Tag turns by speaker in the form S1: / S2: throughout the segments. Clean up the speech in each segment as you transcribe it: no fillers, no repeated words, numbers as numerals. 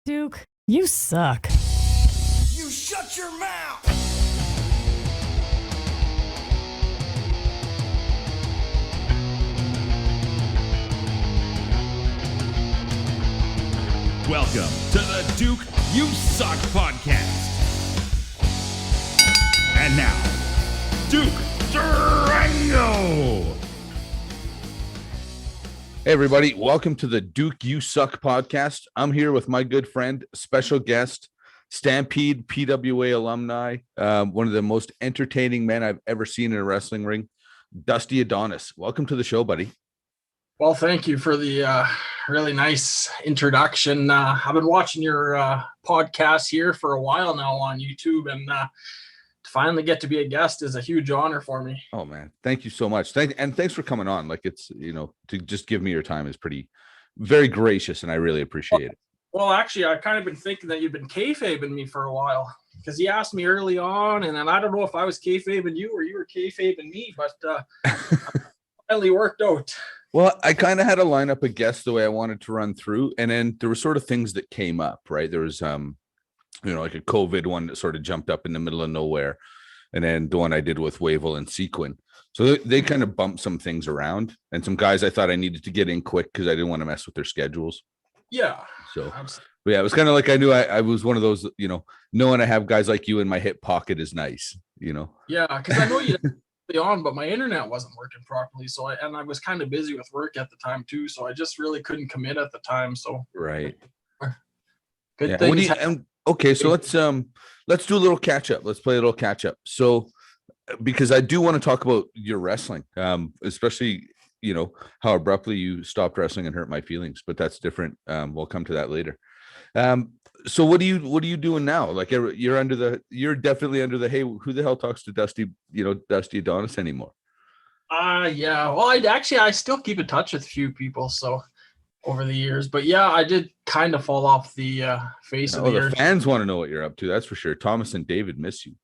S1: Duke, you suck.
S2: You shut your mouth!
S3: Welcome to the Duke You Suck podcast. And now, Duke Durango.
S4: Hey everybody, welcome to the Duke You Suck podcast. I'm here with my good friend, special guest, Stampede PWA alumni, one of the most entertaining men I've ever seen in a wrestling ring, Dusty Adonis. Welcome to the show, buddy.
S5: Well, thank you for the really nice introduction. I've been watching your podcast here for a while now on YouTube, and to finally get to be a guest is a huge honor for me.
S4: Oh man, thank you so much. Thanks for coming on. Like, it's, to just give me your time is very gracious, and I really appreciate it.
S5: Well, actually, I kind of been thinking that you've been kayfabing me for a while, because he asked me early on, and then I don't know if I was kayfabing you or you were kayfabing me, but finally worked out.
S4: Well, I kind of had a lineup of guests the way I wanted to run through, and then there were sort of things that came up, right? There was, like a COVID one that sort of jumped up in the middle of nowhere, and then the one I did with Wavell and Sequin. So they kind of bumped some things around, and some guys I thought I needed to get in quick because I didn't want to mess with their schedules.
S5: Yeah.
S4: So, but yeah, it was kind of like I knew I was one of those, knowing I have guys like you in my hip pocket is nice,
S5: Yeah, because I know you on, but my internet wasn't working properly, so I was kind of busy with work at the time too, so I just really couldn't commit at the time. So
S4: right,
S5: good things.
S4: Okay, so let's do a little catch up. Let's play a little catch up. So, because I do want to talk about your wrestling, especially how abruptly you stopped wrestling and hurt my feelings, but that's different. We'll come to that later. So what are you doing now? Like, you're definitely under the, hey, who the hell talks to Dusty Adonis anymore?
S5: Yeah. Well, I still keep in touch with a few people, so over the years, but yeah, I did kind of fall off the face of the earth.
S4: The fans want to know what you're up to. That's for sure. Thomas and David miss you.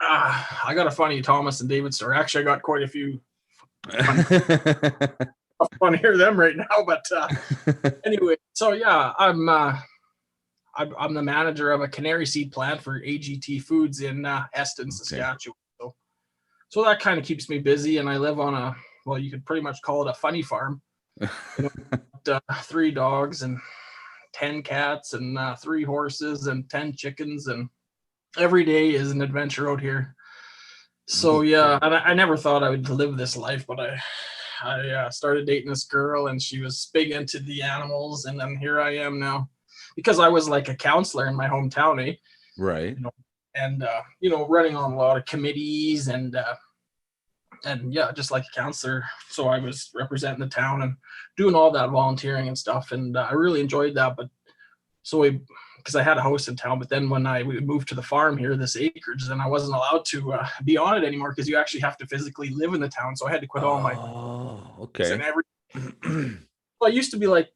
S5: I got a funny Thomas and David story. Actually, I got quite a few. I want to hear them right now, but anyway, so yeah, I'm the manager of a canary seed plant for AGT Foods in Eston, Saskatchewan. So that kind of keeps me busy, and I live on you could pretty much call it a funny farm. 3 dogs and 10 cats and 3 horses and 10 chickens, and every day is an adventure out here. So yeah, and I never thought I would live this life, but I started dating this girl, and she was big into the animals, and then here I am now, because I was like a counselor in my hometown, eh?
S4: Right.
S5: And running on a lot of committees and yeah, just like a counselor. So I was representing the town and doing all that volunteering and stuff, and I really enjoyed that. But because I had a house in town, but then when we moved to the farm here, this acreage, then I wasn't allowed to be on it anymore, because you actually have to physically live in the town. So I had to quit all my.
S4: Oh, okay.
S5: Well, I used to be like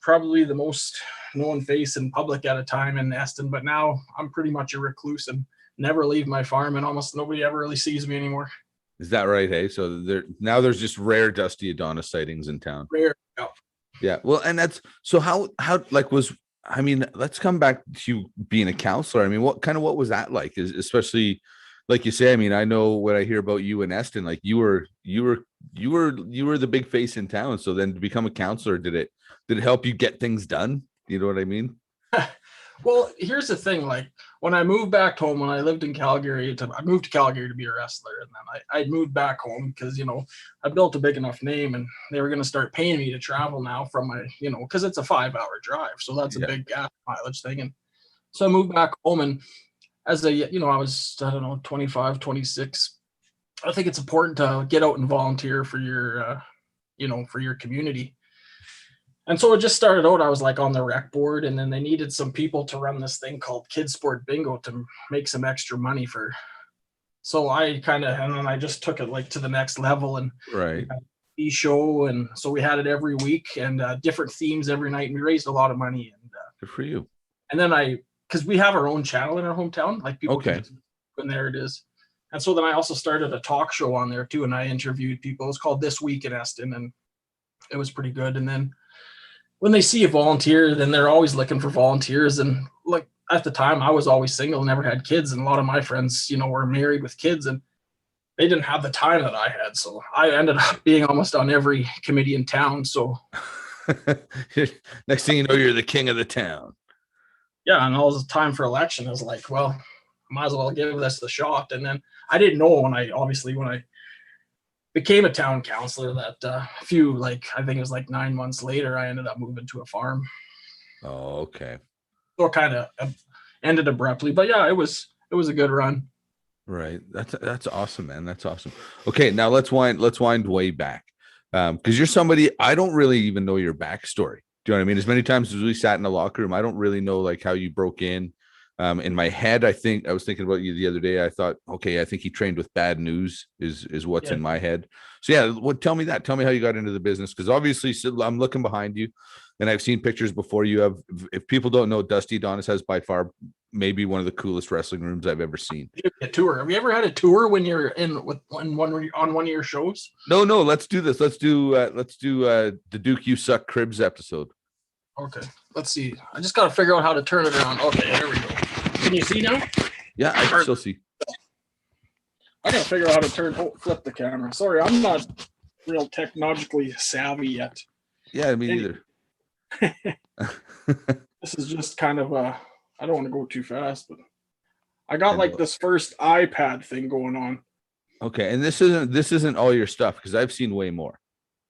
S5: probably the most known face in public at a time in Eston, but now I'm pretty much a recluse and never leave my farm, and almost nobody ever really sees me anymore.
S4: Is that right? Hey, so there's just rare Dusty Adonis sightings in town.
S5: Rare. Yeah.
S4: Yeah. Well, and that's so how let's come back to being a counselor. I mean, what was that like? Especially like you say, I mean, I know what I hear about you in Eston, like you were the big face in town. So then to become a counselor, did it help you get things done? You know what I mean?
S5: Well, here's the thing. Like, when I moved back home, when I lived in Calgary, I moved to Calgary to be a wrestler. And then I moved back home because, I built a big enough name, and they were going to start paying me to travel now from my, because it's a 5-hour drive. So that's a big gas mileage thing. And so I moved back home, and as I was, 25, 26. I think it's important to get out and volunteer for your, for your community. And so it just started out, I was like on the rec board, and then they needed some people to run this thing called Kids Sport Bingo to make some extra money so I and then I just took it like to the next level, and
S4: right.
S5: Show. And so we had it every week, and different themes every night, and we raised a lot of money. And
S4: good for you.
S5: And then because we have our own channel in our hometown, like people and there it is. And so then I also started a talk show on there too, and I interviewed people. It was called This Week in Eston, and it was pretty good. And then when they see a volunteer, then they're always looking for volunteers. And like at the time, I was always single, never had kids, and a lot of my friends, were married with kids, and they didn't have the time that I had. So I ended up being almost on every committee in town. So
S4: Next thing you know, you're the king of the town.
S5: yeah, and all the time for election, I was like, well, might as well give this a shot. And then I didn't know when I became a town councilor that I think it was like 9 months later, I ended up moving to a farm.
S4: Oh, okay.
S5: So it kind of ended abruptly, but yeah, it was a good run.
S4: Right. That's awesome, man. That's awesome. Okay, now let's wind way back. Because you're somebody, I don't really even know your backstory. Do you know what I mean? As many times as we sat in the locker room, I don't really know like how you broke in. In my head, I was thinking about you the other day. I thought, okay, I think he trained with Bad News is what's in my head. So yeah, tell me how you got into the business. Because obviously I'm looking behind you and I've seen pictures before you have. If people don't know, Dusty Adonis has by far maybe one of the coolest wrestling rooms I've ever seen.
S5: A tour. Have you ever had a tour when you're on one of your shows?
S4: No, let's do this. Let's do the Duke You Suck Cribs episode.
S5: Okay, let's see. I just got to figure out how to turn it around. Okay, there we go. Can you see now?
S4: Yeah, I can still see.
S5: I got to figure out how to flip the camera. Sorry, I'm not real technologically savvy yet.
S4: Yeah, me neither.
S5: This is just kind of I don't want to go too fast, but I got like this first iPad thing going on.
S4: Okay, and this isn't all your stuff because I've seen way more.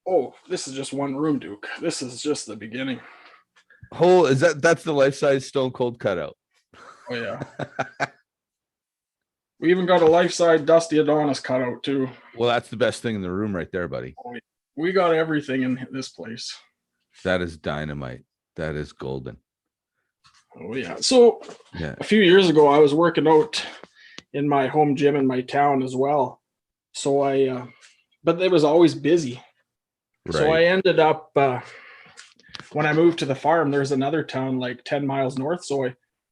S5: Oh, this is just one room, Duke. This is just the beginning.
S4: That's the life-size Stone Cold cutout.
S5: Oh yeah. We even got a life-size Dusty Adonis cutout too.
S4: Well, that's the best thing in the room right there, buddy.
S5: We got everything in this place.
S4: That is dynamite. That is golden.
S5: Oh yeah. So a few years ago, I was working out in my home gym in my town as well. So but it was always busy. Right. So I ended up when I moved to the farm, there's another town like 10 miles north.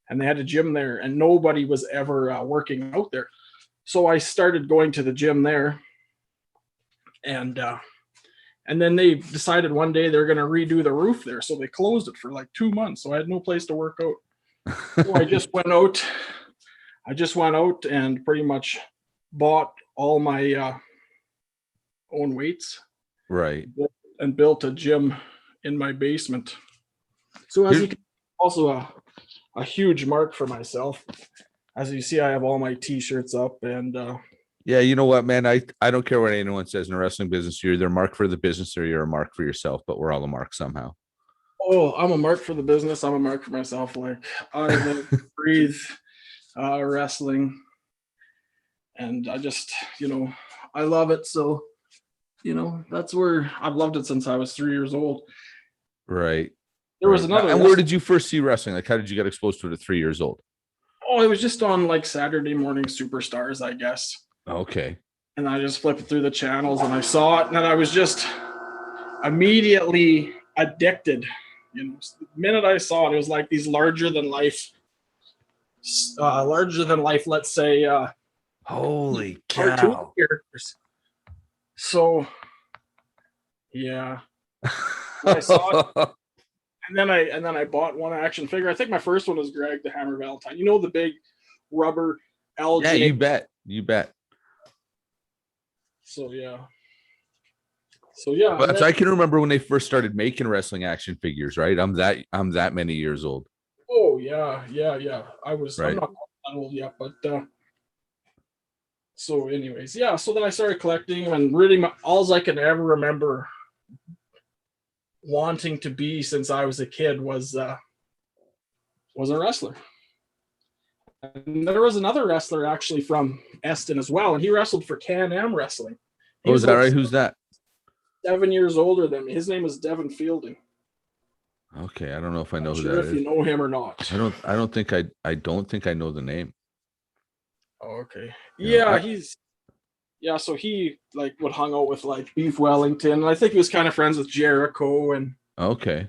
S5: And they had a gym there and nobody was ever working out there. So I started going to the gym there and then they decided one day they're going to redo the roof there. So they closed it for like 2 months. So I had no place to work out. So I just went out and pretty much bought all my own weights.
S4: Right.
S5: And built a gym in my basement. So as you can also a huge mark for myself. As you see, I have all my t-shirts up and
S4: yeah, you know what, man? I don't care what anyone says in the wrestling business. You're either a mark for the business or you're a mark for yourself, but we're all a mark somehow.
S5: Oh, I'm a mark for the business. I'm a mark for myself. Like I live, breathe wrestling. And I just, I love it. So, that's where I've loved it since I was 3 years old.
S4: Right.
S5: There was another.
S4: And where did you first see wrestling? Like, how did you get exposed to it at 3 years old?
S5: Oh, it was just on like Saturday morning Superstars, I guess.
S4: Okay.
S5: And I just flipped through the channels and I saw it, and then I was just immediately addicted. The minute I saw it, it was like these larger than life, let's say,
S4: holy
S5: cartoon
S4: cow
S5: characters. So, yeah. I saw it. And then I bought one action figure. I think my first one was Greg the Hammer Valentine. The big rubber LJ.
S4: Yeah, you bet.
S5: So yeah.
S4: But I can remember when they first started making wrestling action figures, right? I'm that many years old.
S5: Oh yeah. I was
S4: right.
S5: I'm not that old yet, but so anyways, yeah. So then I started collecting them, and really all I can ever remember wanting to be since I was a kid was a wrestler. And there was another wrestler actually from Eston as well, and he wrestled for Can-Am Wrestling.
S4: Oh, is that right? Who's that?
S5: 7 years older than me. His name is Devin Fielding.
S4: Okay, I don't know if I know who
S5: that
S4: that is.
S5: If you know him or not.
S4: I don't think I know the name.
S5: Oh, okay. Yeah, so he like would hung out with like Beef Wellington, and I think he was kind of friends with Jericho and
S4: okay.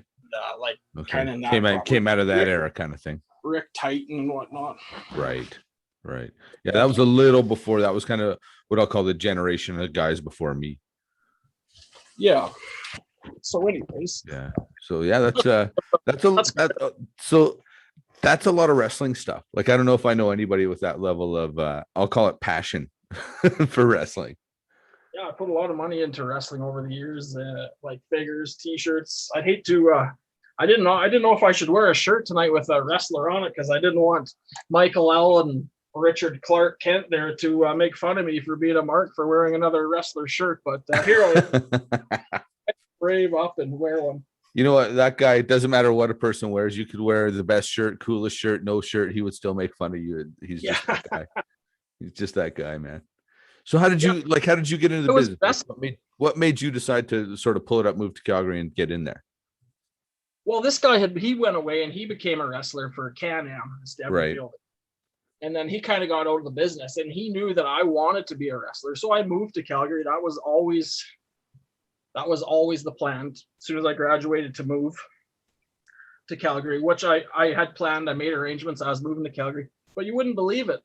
S5: Kind of
S4: came out of that era kind of thing.
S5: Rick Titan and whatnot.
S4: Right. Yeah, that was a little before. That was kind of what I'll call the generation of guys before me.
S5: Yeah. So anyways,
S4: Yeah. So yeah, so that's a lot of wrestling stuff. Like, I don't know if I know anybody with that level of I'll call it passion for wrestling.
S5: yeah, I put a lot of money into wrestling over the years, like figures, t-shirts. I'd hate to I didn't know if I should wear a shirt tonight with a wrestler on it because I didn't want Michael L. and Richard Clark Kent there to make fun of me for being a mark for wearing another wrestler shirt. But here I brave up and wear one.
S4: You know what? That guy, it doesn't matter what a person wears. You could wear the best shirt, coolest shirt, no shirt. He would still make fun of you. He's just that guy. He's just that guy, man. So how did you get into the business? What made you decide to sort of pull it up, move to Calgary and get in there?
S5: Well, this guy he went away and he became a wrestler for Can-Am,
S4: Right.
S5: and then he kind of got out of the business and he knew that I wanted to be a wrestler. So I moved to Calgary. That was always the plan. As soon as I graduated, to move to Calgary, which I had planned. I made arrangements. I was moving to Calgary, but you wouldn't believe it.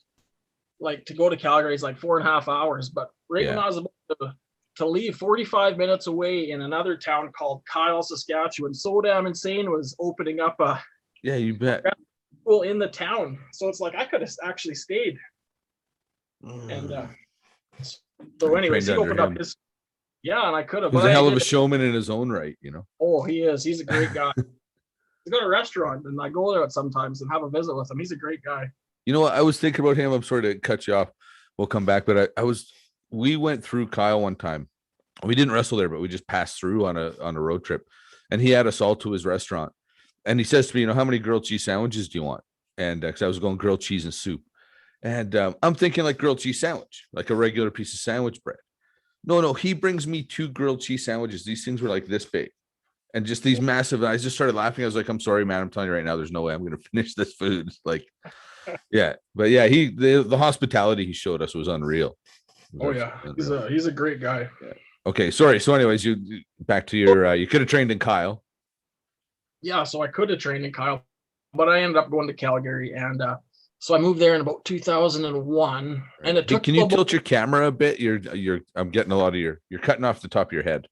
S5: Like, to go to Calgary is like 4.5 hours. But when I was about to leave, 45 minutes away in another town called Kyle, Saskatchewan, So Damn Insane was opening up a
S4: you bet
S5: school in the town. So it's like I could have actually stayed. And so anyways, he opened up his. Yeah, and I could have.
S4: He's a hell of a showman in his own right, you know.
S5: Oh, he is. He's a great guy. He's got a restaurant, and I go there sometimes and have a visit with him. He's a great guy. You
S4: know what? I was thinking about him. I'm sorry to cut you off. We'll come back, but we went through Kyle one time. We didn't wrestle there, but we just passed through on a road trip, and he had us all to his restaurant. And he says to me, how many grilled cheese sandwiches do you want? And because I was going grilled cheese and soup, and I'm thinking like grilled cheese sandwich, like a regular piece of sandwich bread. No, he brings me 2 grilled cheese sandwiches. These things were like this big and just these massive. I just started laughing. I was like, I'm sorry, man. I'm telling you right now, there's no way I'm going to finish this food. Like, yeah. But yeah, the hospitality he showed us was unreal.
S5: He's a great guy.
S4: Yeah. Okay. Sorry. So anyways, you back to your, you could have trained in Kyle.
S5: Yeah. So I could have trained in Kyle, but I ended up going to Calgary, and so I moved there in about 2001, and it took.
S4: Can you tilt your camera a bit? I'm getting a lot of you're cutting off the top of your head.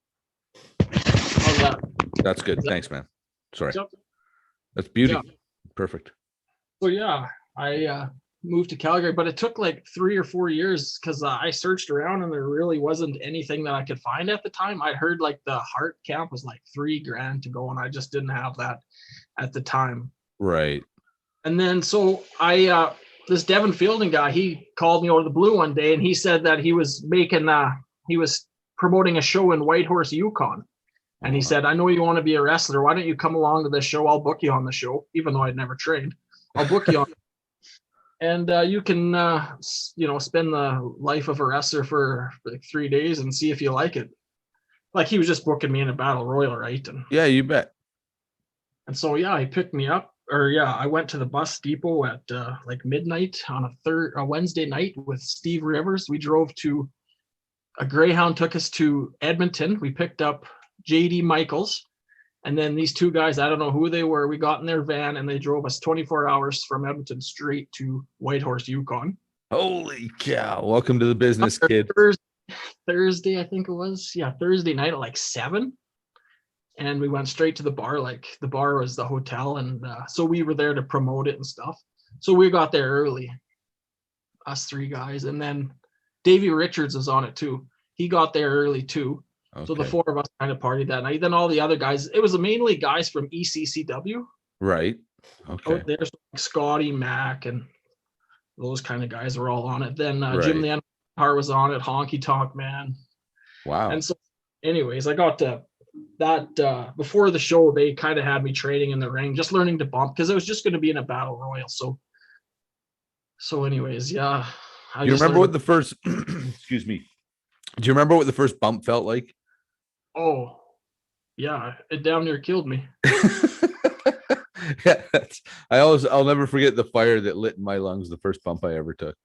S5: How's that?
S4: That's good. Thanks, man. Sorry. That's beauty. Yeah. Perfect.
S5: So yeah, I moved to Calgary, but it took like 3 or 4 years because I searched around and there really wasn't anything that I could find at the time. I heard like the Heart camp was like $3,000 to go, and I just didn't have that at the time.
S4: Right.
S5: And then so this Devin Fielding guy, he called me out of the blue one day and he said that he was promoting a show in Whitehorse, Yukon. And he said, I know you want to be a wrestler. Why don't you come along to this show? I'll book you on the show, even though I'd never trained. I'll book you on. And you can, spend the life of a wrestler for like 3 days and see if you like it. Like, he was just booking me in a battle royal, right? And
S4: yeah, you bet.
S5: And so, yeah, he picked me up. I went to the bus depot at like midnight on a Wednesday night with Steve Rivers. We drove to a Greyhound, took us to Edmonton. We picked up JD Michaels. And then these 2 guys, I don't know who they were. We got in their van and they drove us 24 hours from Edmonton straight to Whitehorse, Yukon.
S4: Holy cow. Welcome to the business, kid.
S5: Thursday, I think it was. Yeah, Thursday night at like 7. And we went straight to the bar. Like, the bar was the hotel. And so we were there to promote it and stuff. So we got there early, us 3 guys. And then Davey Richards was on it too. He got there early too. Okay. So the 4 of us kind of partied that night. Then all the other guys, it was mainly guys from ECCW.
S4: Right. Okay.
S5: Out there, so like Scotty, Mac, and those kind of guys were all on it. Then Jim the Empire was on it, Honky Tonk Man. Wow. And so anyways, I got to that before the show, they kind of had me training in the ring, just learning to bump because I was just going to be in a battle royal. So anyways, yeah.
S4: You remember what the first, excuse me. Do you remember what the first bump felt like?
S5: Oh, yeah. It damn near killed me.
S4: Yeah, I'll never forget the fire that lit in my lungs the first bump I ever took.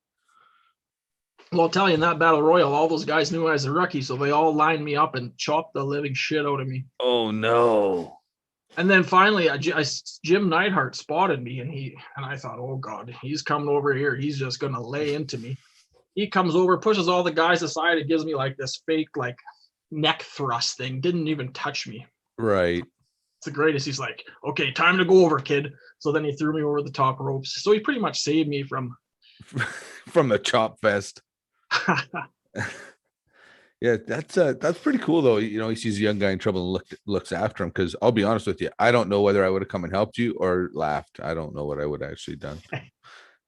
S5: Well, I'll tell you, in that battle royal, all those guys knew I was a rookie, so they all lined me up and chopped the living shit out of me.
S4: Oh no!
S5: And then finally, Jim Neidhart spotted me, and I thought, oh God, he's coming over here. He's just gonna lay into me. He comes over, pushes all the guys aside, and gives me like this fake like neck thrust thing. Didn't even touch me.
S4: Right.
S5: It's the greatest. He's like, okay, time to go over, kid. So then he threw me over the top ropes. So he pretty much saved me from
S4: From a chop fest. Yeah, that's pretty cool though. You know, he sees a young guy in trouble and looks after him. Because I'll be honest with you, I don't know whether I would have come and helped you or laughed. I don't know what I would have actually done.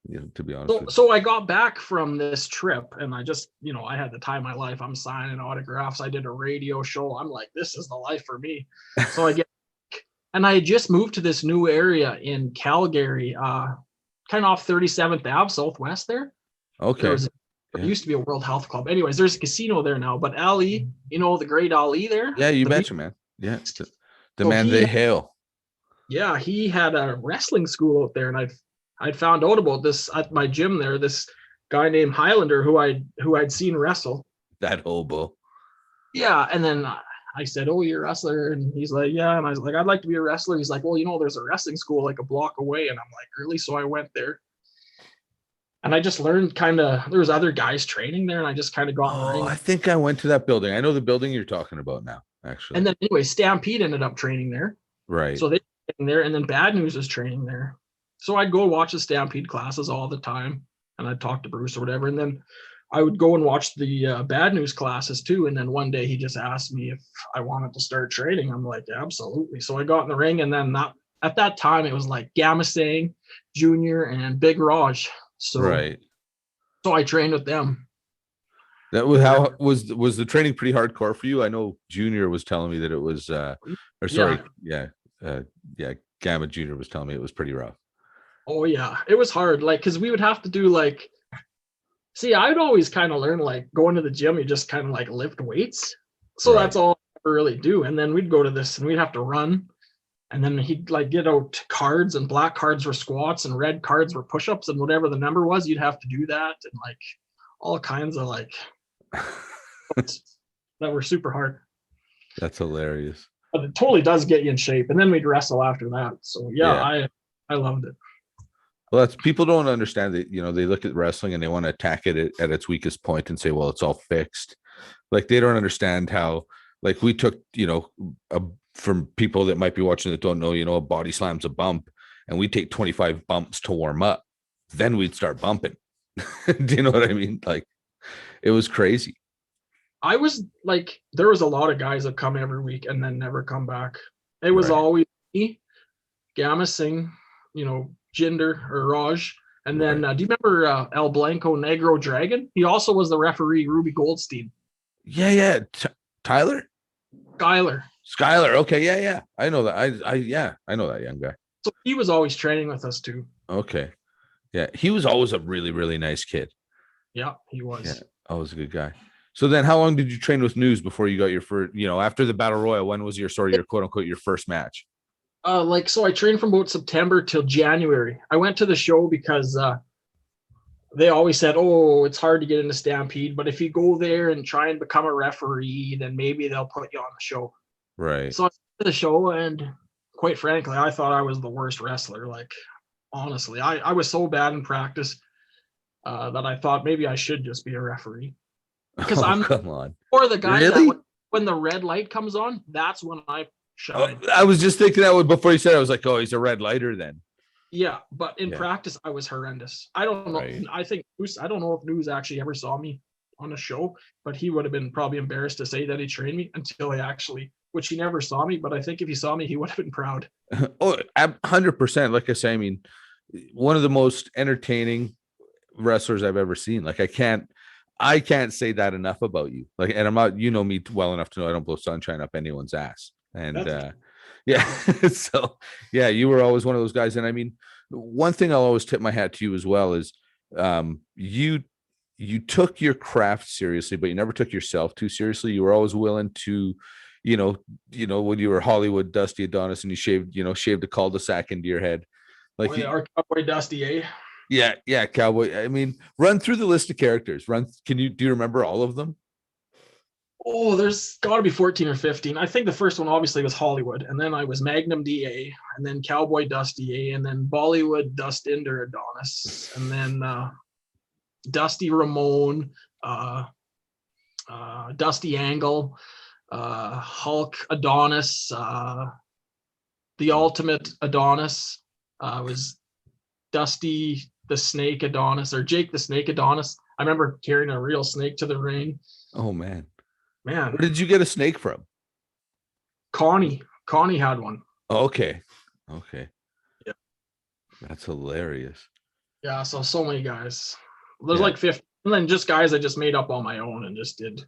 S4: You know, to be honest.
S5: So I got back from this trip and I just, I had the time of my life. I'm signing autographs. I did a radio show. I'm like, this is the life for me. So I get, and I just moved to this new area in Calgary, kind of off 37th Ave Southwest there.
S4: Okay.
S5: There used to be a World Health Club. Anyways, there's a casino there now. But Ali, the great Ali there.
S4: Yeah, you betcha, man. Yeah, the man they hail.
S5: Yeah, he had a wrestling school out there, and I'd found out about this at my gym there. This guy named Highlander who I'd seen wrestle.
S4: That hobo.
S5: Yeah, and then I said, "Oh, you're a wrestler," and he's like, "Yeah," and I was like, "I'd like to be a wrestler." He's like, "Well, there's a wrestling school like a block away," and I'm like, "Really?" So I went there. And I just learned there was other guys training there, and I just kind of got in the ring.
S4: I think I went to that building. I know the building you're talking about now, actually.
S5: And then anyway, Stampede ended up training there.
S4: Right.
S5: So they were training there, and then Bad News was training there. So I'd go watch the Stampede classes all the time, and I'd talk to Bruce or whatever. And then I would go and watch the Bad News classes too. And then one day he just asked me if I wanted to start training. I'm like, absolutely. So I got in the ring, and then at that time it was like Gamma Sang, Junior, and Big Raj. So,
S4: right.
S5: So I trained with them.
S4: That was how was the training pretty hardcore for you? I know Junior was telling me that it was Gamma Junior was telling me it was pretty rough.
S5: Oh yeah, it was hard. Like, cause we would have to do I'd always kind of learn going to the gym, you just kind of lift weights. So That's all I ever really do. And then we'd go to this and we'd have to run. And then he'd get out cards, and black cards were squats and red cards were push-ups, and whatever the number was, you'd have to do that. And all kinds of that were super hard.
S4: That's hilarious.
S5: But it totally does get you in shape. And then we'd wrestle after that. So yeah. I loved it.
S4: Well, that's people don't understand that, they look at wrestling and they want to attack it at its weakest point and say, well, it's all fixed. They don't understand how, we took, from people that might be watching that don't know, a body slam's a bump, and we take 25 bumps to warm up. Then we'd start bumping. Do you know what I mean? It was crazy.
S5: I was there was a lot of guys that come every week and then never come back. It was always me, Gamma Singh, Jinder or Raj. And then do you remember El Blanco Negro Dragon? He also was the referee, Ruby Goldstein.
S4: Yeah. Tyler? Skyler. Okay. Yeah. I know that. I know that young guy.
S5: So he was always training with us too.
S4: Okay. Yeah. He was always a really, really nice kid.
S5: Yeah, he was.
S4: Yeah, always a good guy. So then how long did you train with News before you got your first, after the Battle Royal, when was your quote unquote, your first match?
S5: So I trained from about September till January. I went to the show because they always said, oh, it's hard to get into Stampede, but if you go there and try and become a referee, then maybe they'll put you on the show.
S4: Right.
S5: So I went to the show, and quite frankly, I thought I was the worst wrestler. Honestly, I was so bad in practice that I thought maybe I should just be a referee. Because
S4: come on.
S5: Or the guy
S4: really?
S5: that when the red light comes on, that's when I shine.
S4: I was just thinking that before you said it, I was like, oh, he's a red lighter then.
S5: Yeah, but in practice, I was horrendous. I don't know. Right. I don't know if News actually ever saw me on a show, but he would have been probably embarrassed to say that he trained me until which he never saw me. But I think if he saw me, he would have been proud.
S4: Oh, 100%. Like I say, I mean, one of the most entertaining wrestlers I've ever seen. I can't say that enough about you. And I'm not, me well enough to know I don't blow sunshine up anyone's ass. And so yeah, you were always one of those guys. And I mean, one thing I'll always tip my hat to you as well is you took your craft seriously, but you never took yourself too seriously. You were always willing to, when you were Hollywood Dusty Adonis and you shaved a cul-de-sac into your head.
S5: Our Cowboy Dusty, eh?
S4: Yeah, Cowboy. I mean, run through the list of characters. Do you remember all of them?
S5: Oh, there's got to be 14 or 15. I think the first one obviously was Hollywood, and then I was Magnum DA, and then Cowboy Dusty A, and then Bollywood Dustinder Adonis, and then Dusty Ramon, Dusty Angle, Hulk Adonis, the ultimate Adonis, was Dusty the Snake Adonis, or Jake the Snake Adonis. I remember carrying a real snake to the ring.
S4: Oh man.
S5: Man,
S4: Where did you get a snake from?
S5: Connie had one.
S4: Okay.
S5: Yeah.
S4: That's hilarious.
S5: Yeah, so many guys. There's
S4: Yeah.
S5: like 50, and then just guys I just made up on my own and just did.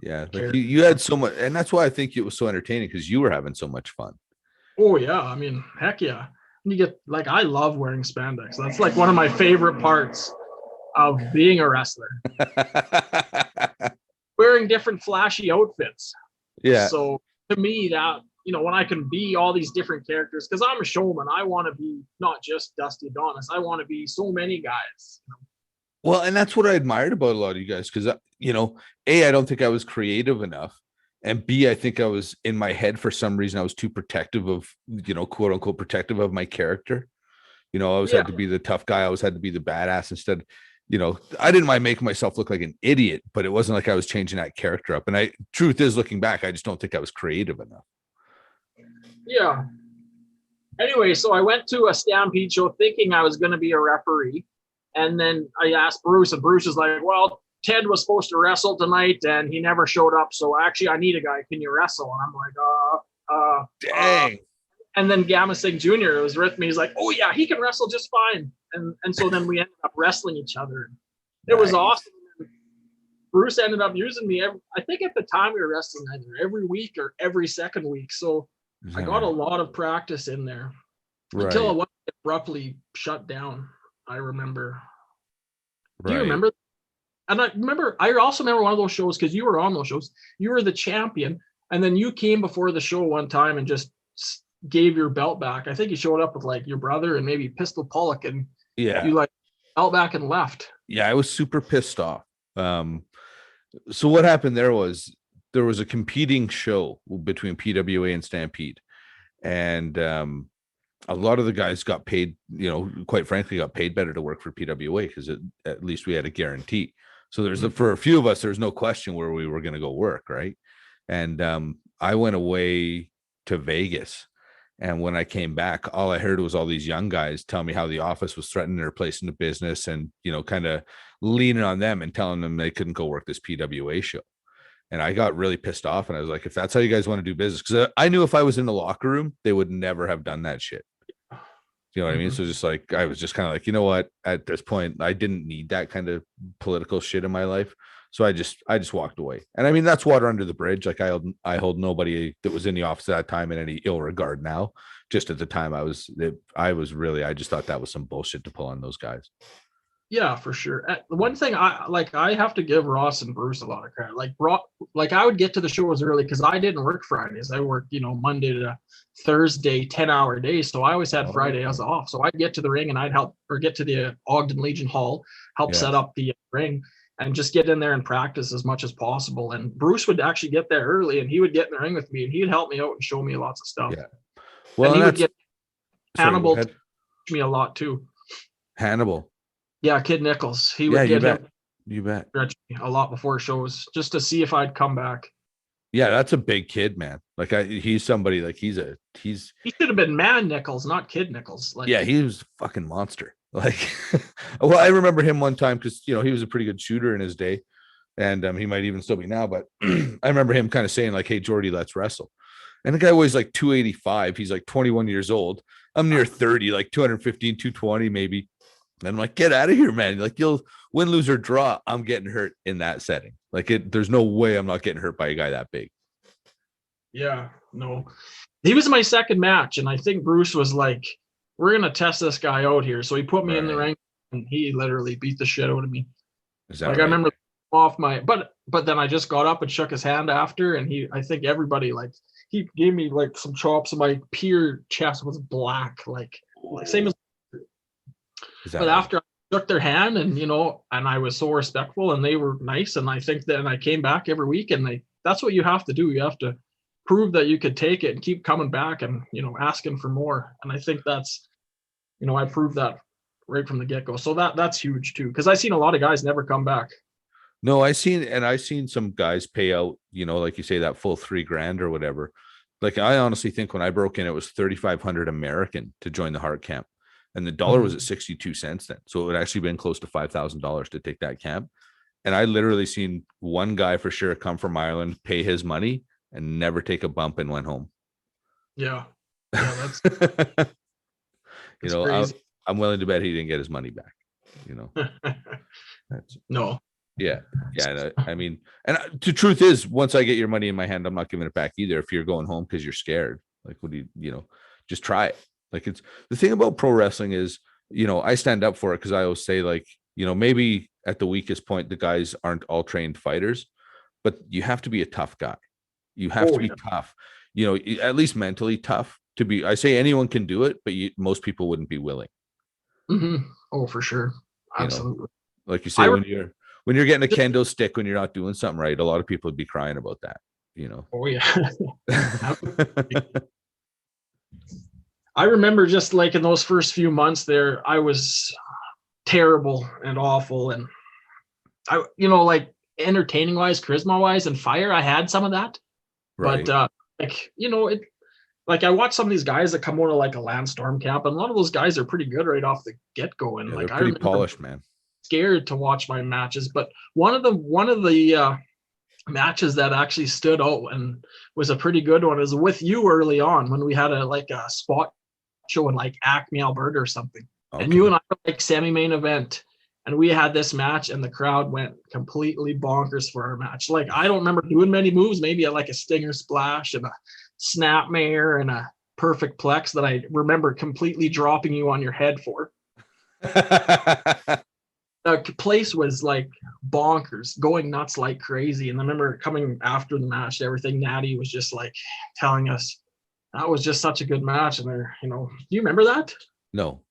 S4: Yeah, like you had so much, and that's why I think it was so entertaining, because you were having so much fun.
S5: Oh yeah, I mean, heck yeah. You get like, I love wearing spandex. That's like one of my favorite parts of being a wrestler. Wearing different flashy outfits.
S4: Yeah.
S5: So to me, that, when I can be all these different characters, because I'm a showman, I want to be not just Dusty Adonis. I want to be so many guys.
S4: Well, and that's what I admired about a lot of you guys, because A, I don't think I was creative enough, and B, I think I was in my head for some reason. I was too protective of, quote unquote, protective of my character. I always had to be the tough guy. I always had to be the badass instead. I didn't mind making myself look like an idiot, but it wasn't like I was changing that character up. And truth is, looking back, I just don't think I was creative enough.
S5: Yeah. Anyway, so I went to a Stampede show thinking I was going to be a referee. And then I asked Bruce, and Bruce is like, well, Ted was supposed to wrestle tonight and he never showed up. So actually, I need a guy. Can you wrestle? And I'm like,
S4: dang.
S5: And then Gamma Singh Jr. was with me. He's like, oh yeah, he can wrestle just fine. And so then we ended up wrestling each other. It was awesome. Bruce ended up using me. I think at the time we were wrestling either every week or every second week. So I got a lot of practice in there until it was abruptly shut down. I remember. Do you remember? And I also remember one of those shows, because you were on those shows. You were the champion, and then you came before the show one time and just gave your belt back. I think you showed up with like your brother and maybe Pistol Pollock, and you like belt back and left.
S4: Yeah, I was super pissed off. So what happened there was a competing show between PWA and Stampede, and a lot of the guys got paid, quite frankly, got paid better to work for PWA, because at least we had a guarantee. So for a few of us, there's no question where we were going to go work, right? And I went away to Vegas, and when I came back, all I heard was all these young guys tell me how the office was threatening their place in the business, and kind of leaning on them and telling them they couldn't go work this PWA show. And I got really pissed off, and I was like, if that's how you guys want to do business, because I knew if I was in the locker room, they would never have done that shit. You know what I mean? So just like, I was just kind of like, you know what, at this point, I didn't need that kind of political shit in my life. So I just walked away. And I mean, that's water under the bridge. Like I hold nobody that was in the office at that time in any ill regard now. Just at the time I just thought that was some bullshit to pull on those guys.
S5: Yeah, for sure. One thing I have to give Ross and Bruce a lot of credit. Like I would get to the shows early because I didn't work Fridays. I worked, Monday to Thursday, 10-hour days. So I always had Friday as off. So I'd get to the ring and I'd help, or get to the Ogden Legion Hall, help set up the ring, and just get in there and practice as much as possible. And Bruce would actually get there early, and he would get in the ring with me, and he'd help me out and show me lots of stuff.
S4: Yeah. Well,
S5: and he would get Hannibal
S4: to
S5: teach me a lot too.
S4: Hannibal.
S5: Yeah, Kid Nichols. He would get him.
S4: You bet.
S5: A lot before shows, just to see if I'd come back.
S4: Yeah, that's a big kid, man. Like he's somebody, like he should
S5: have been Man Nichols, not Kid Nichols. Like,
S4: yeah, he was a fucking monster. Like, well, I remember him one time because he was a pretty good shooter in his day, and he might even still be now. But I remember him kind of saying like, "Hey, Jordy, let's wrestle." And the guy weighs like 285. He's like 21 years old. I'm near 30, like 215, 220 maybe. And I'm like, get out of here, man. Like, you'll win, lose, or draw. I'm getting hurt in that setting. Like, there's no way I'm not getting hurt by a guy that big.
S5: Yeah, no. He was my second match, and I think Bruce was like, we're going to test this guy out here. So he put me in the ring, and he literally beat the shit out of me.
S4: Is that
S5: like,
S4: right?
S5: I remember off my, but then I just got up and shook his hand after, and I think everybody, like, he gave me like some chops, and my pure chest was black, like same as. But after I shook their hand, and and I was so respectful, and they were nice, and I think then I came back every week, and that's what you have to do. You have to prove that you could take it and keep coming back, and asking for more. And I think that's, I proved that right from the get-go. So that's huge too, because I've seen a lot of guys never come back.
S4: No, I seen some guys pay out, like you say, that full $3,000 or whatever. Like I honestly think when I broke in, it was 3,500 American to join the heart camp, and the dollar was at 62 cents then. So it would actually been close to $5,000 to take that camp. And I literally seen one guy for sure come from Ireland, pay his money, and never take a bump and went home.
S5: Yeah. Yeah, that's, that's
S4: I,
S5: crazy.
S4: I'm willing to bet he didn't get his money back. That's
S5: No.
S4: yeah. I mean, and the truth is, once I get your money in my hand, I'm not giving it back either. If you're going home because you're scared, like, what do just try it. Like, it's the thing about pro wrestling is, I stand up for it because I always say, like, maybe at the weakest point, the guys aren't all trained fighters, but you have to be a tough guy. You have to be tough, at least mentally tough to be. I say anyone can do it, but most people wouldn't be willing.
S5: Mm-hmm. Oh, for sure. Absolutely.
S4: Like you say, when you're getting a kendo stick when you're not doing something right, a lot of people would be crying about that.
S5: Oh yeah. I remember just like in those first few months there, I was terrible and awful, and I, like entertaining wise, charisma wise, and fire, I had some of that.
S4: Right.
S5: But it, like I watch some of these guys that come out of like a Landstorm camp, and a lot of those guys are pretty good right off the get go. And like
S4: they're pretty polished, man.
S5: Scared to watch my matches, but one of the matches that actually stood out and was a pretty good one is with you early on when we had a spot show in like Acme, Alberta or something. Okay. And you and I were like semi-main event, and we had this match, and the crowd went completely bonkers for our match. Like, I don't remember doing many moves, maybe like a stinger splash and a snapmare and a perfect plex that I remember completely dropping you on your head for. The place was like bonkers, going nuts like crazy. And I remember coming after the match, everything, Natty was just like telling us that was just such a good match. And they're, do you remember that?
S4: No.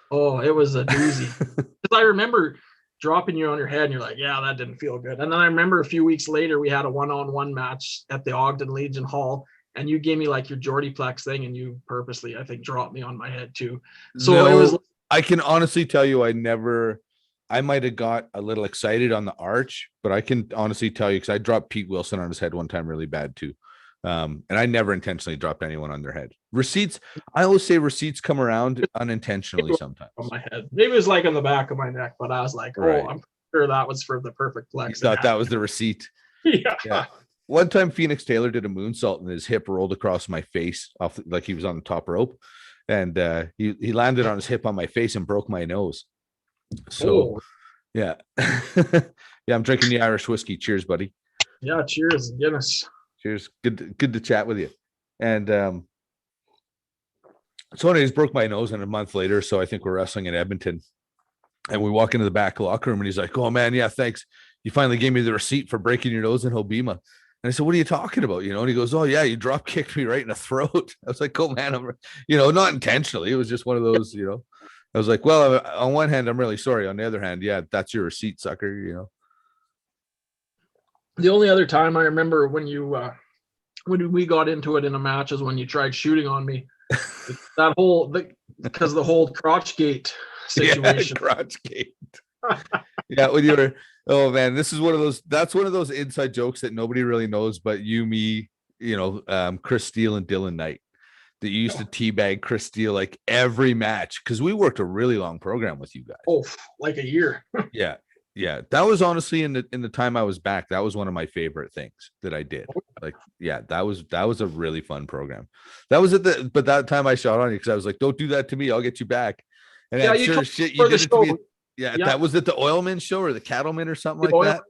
S5: Oh, it was a doozy. Because I remember dropping you on your head and you're like, yeah, that didn't feel good. And then I remember a few weeks later, we had a one-on-one match at the Ogden Legion Hall, and you gave me like your Geordie Plex thing, and you purposely, I think, dropped me on my head too. So it was.
S4: I can honestly tell you, I might have got a little excited on the arch, but I can honestly tell you, because I dropped Pete Wilson on his head one time really bad too. And I never intentionally dropped anyone on their head. Receipts, I always say receipts come around unintentionally sometimes.
S5: On my head. Maybe it was like on the back of my neck, but I was like, right. I'm sure that was for the perfect flex.
S4: You thought that was the receipt. Yeah. One time Phoenix Taylor did a moonsault and his hip rolled across my face off like he was on the top rope. And he landed on his hip on my face and broke my nose. So yeah. Yeah, I'm drinking the Irish whiskey. Cheers, buddy.
S5: Yeah, cheers, Guinness.
S4: Cheers. Good to chat with you. And so anyways, broke my nose, and a month later, so I think we're wrestling in Edmonton, and we walk into the back locker room, and he's like, "Oh man, yeah, thanks. You finally gave me the receipt for breaking your nose in Hobima." And I said, "What are you talking about?" And he goes, "Oh yeah, you drop kicked me right in the throat." I was like, "Oh man, I'm, not intentionally. It was just one of those, I was like, well, on one hand, I'm really sorry. On the other hand, yeah, that's your receipt, sucker,
S5: The only other time I remember when when we got into it in a match is when you tried shooting on me. Because the whole crotch gate situation.
S4: Yeah, crotch gate. Yeah, when you were, oh man, that's one of those inside jokes that nobody really knows, but you, me, Chris Steele and Dylan Knight, that you used to teabag Chris Steele like every match, because we worked a really long program with you guys.
S5: Oh, like a year.
S4: Yeah. That was honestly in the time I was back, that was one of my favorite things that I did. Like, yeah, that was a really fun program. That was but that time I shot on you because I was like, don't do that to me, I'll get you back. And yeah, sure shit, you did it to me. Yeah, that was at the Oilman show or the Cattleman or something like that.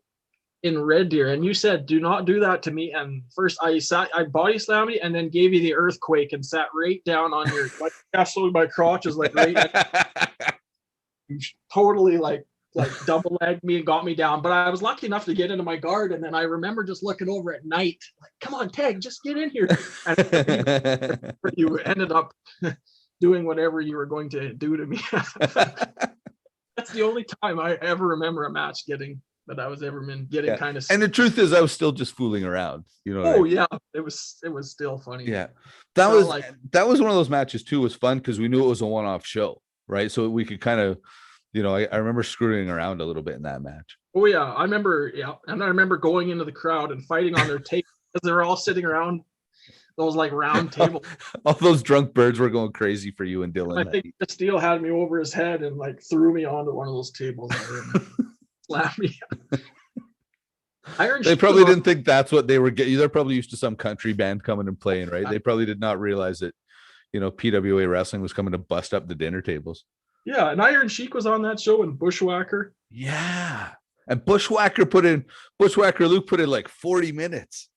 S5: In Red Deer, and you said, do not do that to me. And first I body slammed you and then gave you the earthquake and sat right down on your like my crotch is like right totally like double legged me and got me down. But I was lucky enough to get into my guard, and then I remember just looking over at Night, like, come on, Tag, just get in here. And you ended up doing whatever you were going to do to me. That's the only time I ever remember a match getting kind of.
S4: And the truth is, I was still just fooling around,
S5: Yeah, it was still funny.
S4: Yeah, that was one of those matches too. Was fun because we knew it was a one-off show, right? So we could kind of I remember screwing around a little bit in that match.
S5: Oh yeah, I remember. Yeah, and I remember going into the crowd and fighting on their tape because they were all sitting around those like round tables.
S4: All those drunk birds were going crazy for you and
S5: And
S4: Dylan.
S5: I think Steele had me over his head and like threw me onto one of those tables and slapped me.
S4: They probably didn't think that's what they were getting. They're probably used to some country band coming and playing, right? They probably did not realize that, PWA wrestling was coming to bust up the dinner tables.
S5: Yeah, and Iron Sheik was on that show and Bushwhacker.
S4: Yeah. And Bushwhacker Luke put in like 40 minutes.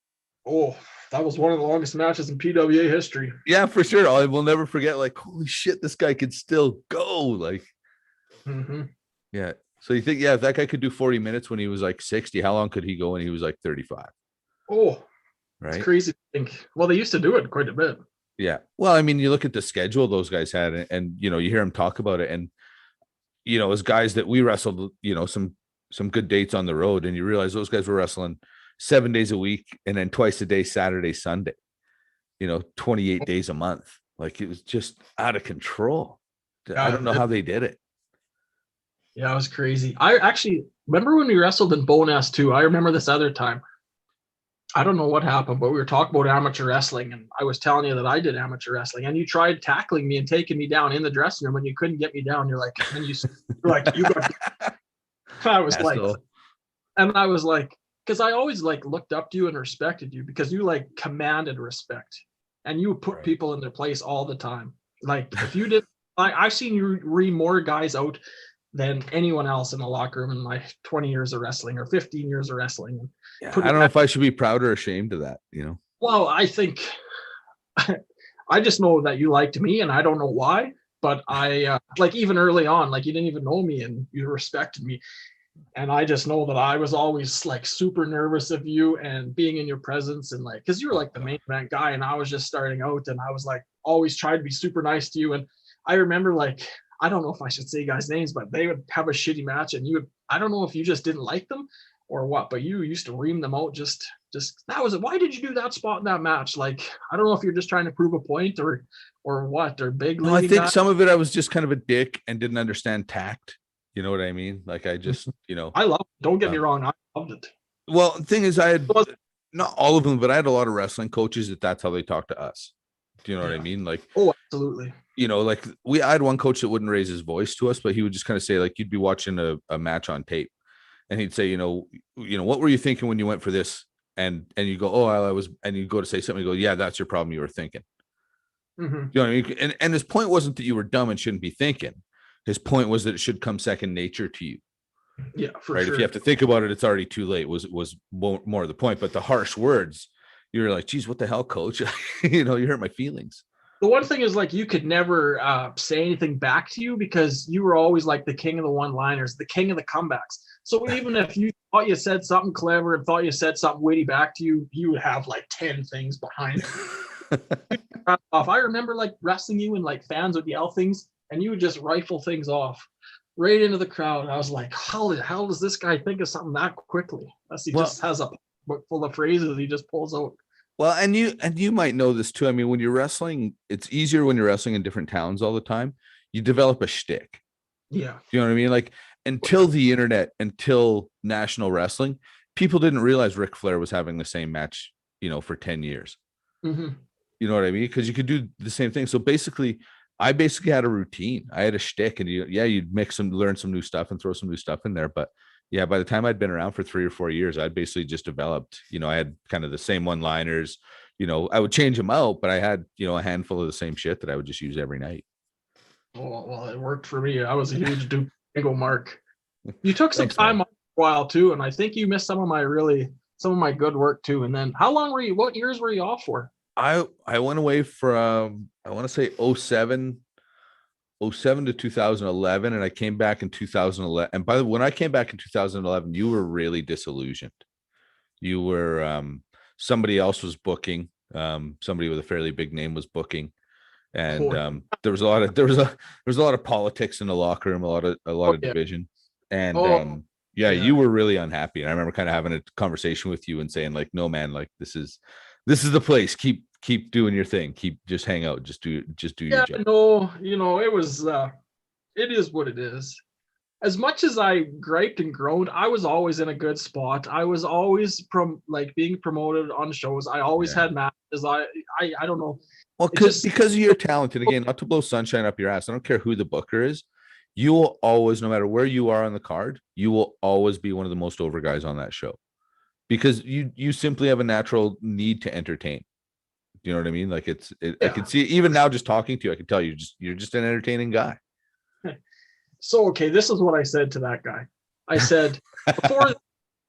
S5: Oh, that was one of the longest matches in PWA history.
S4: Yeah, for sure. I will never forget, like, holy shit, this guy could still go. Like, yeah. So you think, if that guy could do 40 minutes when he was like 60, how long could he go when he was like 35?
S5: Oh,
S4: right.
S5: It's crazy to think. Well, they used to do it quite a bit.
S4: Yeah. Well, I mean, you look at the schedule those guys had, and you hear them talk about it, and as guys that we wrestled, some good dates on the road, and you realize those guys were wrestling 7 days a week and then twice a day, Saturday, Sunday, 28 days a month. Like, it was just out of control. I don't know how they did it.
S5: Yeah, it was crazy. I actually remember when we wrestled in Bowness too. I remember this other time. I don't know what happened, but we were talking about amateur wrestling, and I was telling you that I did amateur wrestling, and you tried tackling me and taking me down in the dressing room, and you couldn't get me down. You're like, and you're like, you got. I was like, because I always like looked up to you and respected you because you like commanded respect, and you put people in their place all the time. Like if you did, I've seen you ream more guys out than anyone else in the locker room in my 20 years of wrestling or 15 years of wrestling.
S4: Yeah, I don't know if I should be proud or ashamed of that,
S5: Well, I think I just know that you liked me, and I don't know why, but I like even early on, like you didn't even know me and you respected me. And I just know that I was always like super nervous of you and being in your presence, and like, cause you were like the main event guy and I was just starting out, and I was like, always tried to be super nice to you. And I remember like, I don't know if I should say guys' names, but they would have a shitty match and I don't know if you just didn't like them or what, but you used to ream them out. Just that was it. Why did you do that spot in that match? Like, I don't know if you're just trying to prove a point or what, or big.
S4: No, I think some of it, I was just kind of a dick and didn't understand tact. You know what I mean? Like I just,
S5: I love it. Don't get me wrong. I loved it.
S4: Well, the thing is, I had not all of them, but I had a lot of wrestling coaches that's how they talk to us. Do you know what I mean? Like,
S5: oh, absolutely.
S4: Like I had one coach that wouldn't raise his voice to us, but he would just kind of say, like, you'd be watching a match on tape and he'd say, what were you thinking when you went for this? And you go, oh, I was, and you go to say something, you go, yeah, that's your problem. You were thinking. You know what I mean? And his point wasn't that you were dumb and shouldn't be thinking. His point was that it should come second nature to you.
S5: Yeah, for
S4: right.
S5: sure.
S4: If you have to think about it, it's already too late. Was more of the point. But the harsh words, you're like, geez, what the hell, coach? You hurt my feelings.
S5: The one thing is like you could never say anything back to you because you were always like the king of the one-liners, the king of the comebacks. So even if you thought you said something clever and thought you said something witty back to you, you would have like 10 things behind it. I remember like wrestling you and like fans would yell things and you would just rifle things off right into the crowd. I was like, how does this guy think of something that quickly? He just has a book full of phrases he just pulls out.
S4: Well, and you might know this too. I mean, when you're wrestling, it's easier when you're wrestling in different towns all the time. You develop a shtick.
S5: Yeah.
S4: You know what I mean? Like until the internet, until national wrestling, people didn't realize Ric Flair was having the same match, for 10 years.
S5: Mm-hmm.
S4: You know what I mean? Because you could do the same thing. So I basically had a routine. I had a shtick, and you'd learn some new stuff and throw some new stuff in there. But yeah, by the time I'd been around for 3 or 4 years, I'd basically just developed, I had kind of the same one-liners, I would change them out, but I had, a handful of the same shit that I would just use every night.
S5: Oh, well, it worked for me. I was a huge Duke mark. You took some time off for a while too, and I think you missed some of my good work too. And then what years were you off for?
S4: I went away from, I want to say 07 to 2011, and I came back in 2011. And by the way, when I came back in 2011, you were really disillusioned. You were somebody else was booking. Somebody with a fairly big name was booking, and there was a lot of politics in the locker room, a lot of division, and you were really unhappy. And I remember kind of having a conversation with you and saying like, no man, like this is the place. Keep doing your thing. Just hang out. Just do your job.
S5: No, it was it is what it is. as much as I griped and groaned, I was always in a good spot. I was always being promoted on shows. I always
S4: Yeah.
S5: had matches. I don't know.
S4: Well, because of your talent, and again, not to blow sunshine up your ass. I don't care who the booker is. You will always, no matter where you are on the card, you will always be one of the most over guys on that show, because you simply have a natural need to entertain. Do you know what I mean? Like I can see even now just talking to you, I can tell you're just an entertaining guy.
S5: So, okay, this is what I said to that guy. I said, before the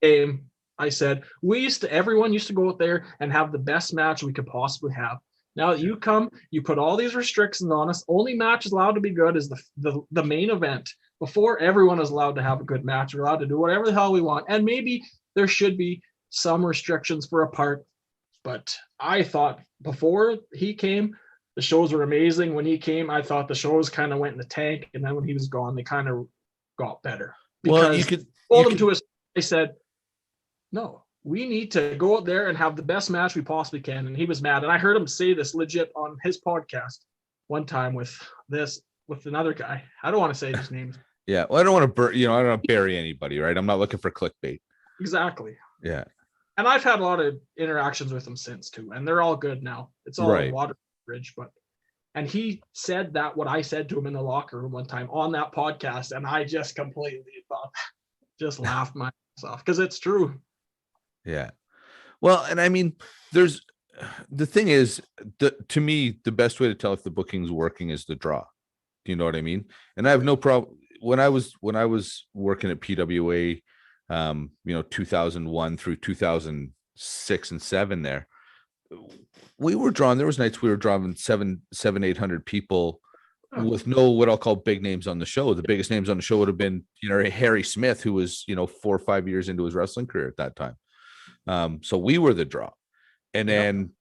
S5: game, I said, everyone used to go out there and have the best match we could possibly have. Now that you come, you put all these restrictions on us. Only match is allowed to be good is the main event. Before, everyone is allowed to have a good match. We're allowed to do whatever the hell we want. And maybe there should be some restrictions for a part. But I thought before he came, the shows were amazing. When he came, I thought the shows kind of went in the tank. And then when he was gone, they kind of got better. Because I said, no, we need to go out there and have the best match we possibly can. And he was mad. And I heard him say this legit on his podcast one time with another guy. I don't want to say his name.
S4: Yeah. Well, I don't want to I don't want to bury anybody, right? I'm not looking for clickbait.
S5: Exactly.
S4: Yeah.
S5: And I've had a lot of interactions with him since too. And they're all good now. It's all
S4: right.
S5: Water Bridge, and he said that what I said to him in the locker room one time on that podcast. And I just completely just laughed my ass off because it's true.
S4: Yeah. Well, and I mean, the thing is, to me, the best way to tell if the booking's working is the draw. Do you know what I mean? And I have no problem when I was working at PWA, 2001 through 2006 and 7 there, we were drawing, there was nights we were drawing 800 people with no, what I'll call big names on the show. The biggest names on the show would have been, Harry Smith, who was, 4 or 5 years into his wrestling career at that time. So we were the draw. And then,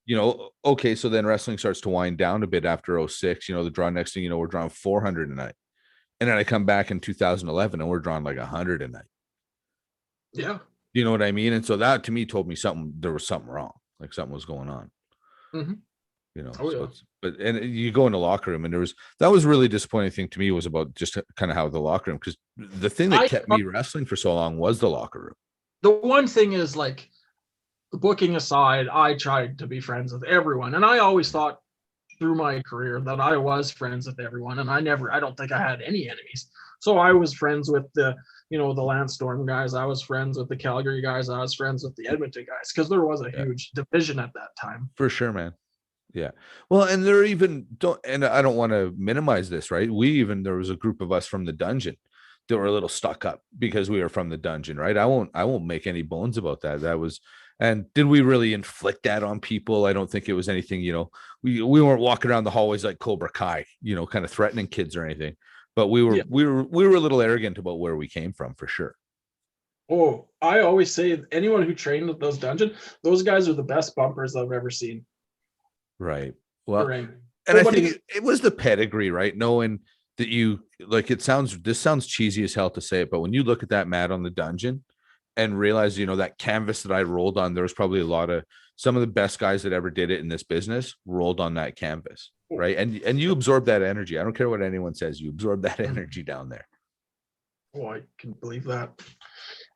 S4: okay, so then wrestling starts to wind down a bit after 06, the draw, next thing we're drawing 400 a night. And then I come back in 2011 and we're drawing like 100 a night.
S5: Yeah.
S4: You know what I mean? And so that to me told me there was something wrong, like something was going on.
S5: Mm-hmm.
S4: And you go in the locker room and that was really disappointing thing to me was about just kind of how the locker room, because the thing that kept me wrestling for so long was the locker room.
S5: The one thing is, like, the booking aside, I tried to be friends with everyone. And I always thought through my career that I was friends with everyone. And I don't think I had any enemies. So I was friends with the Lance Storm guys. I was friends with the Calgary guys. I was friends with the Edmonton guys, because there was a huge division at that time.
S4: For sure, man. Yeah. Well, and I don't want to minimize this, right? There was a group of us from the dungeon that were a little stuck up because we were from the dungeon, right? I won't make any bones about that. And did we really inflict that on people? I don't think it was anything, we weren't walking around the hallways like Cobra Kai, kind of threatening kids or anything, but we were a little arrogant about where we came from, for sure.
S5: Oh, I always say anyone who trained with those dungeon, those guys are the best bumpers I've ever seen.
S4: Right. Well,
S5: right.
S4: And I think it was the pedigree, right? Knowing that this sounds cheesy as hell to say it, but when you look at that mat on the dungeon and realize, that canvas that I rolled on, there was probably some of the best guys that ever did it in this business rolled on that canvas, right? And you absorb that energy. I don't care what anyone says, you absorb that energy down there.
S5: Oh, I can believe that.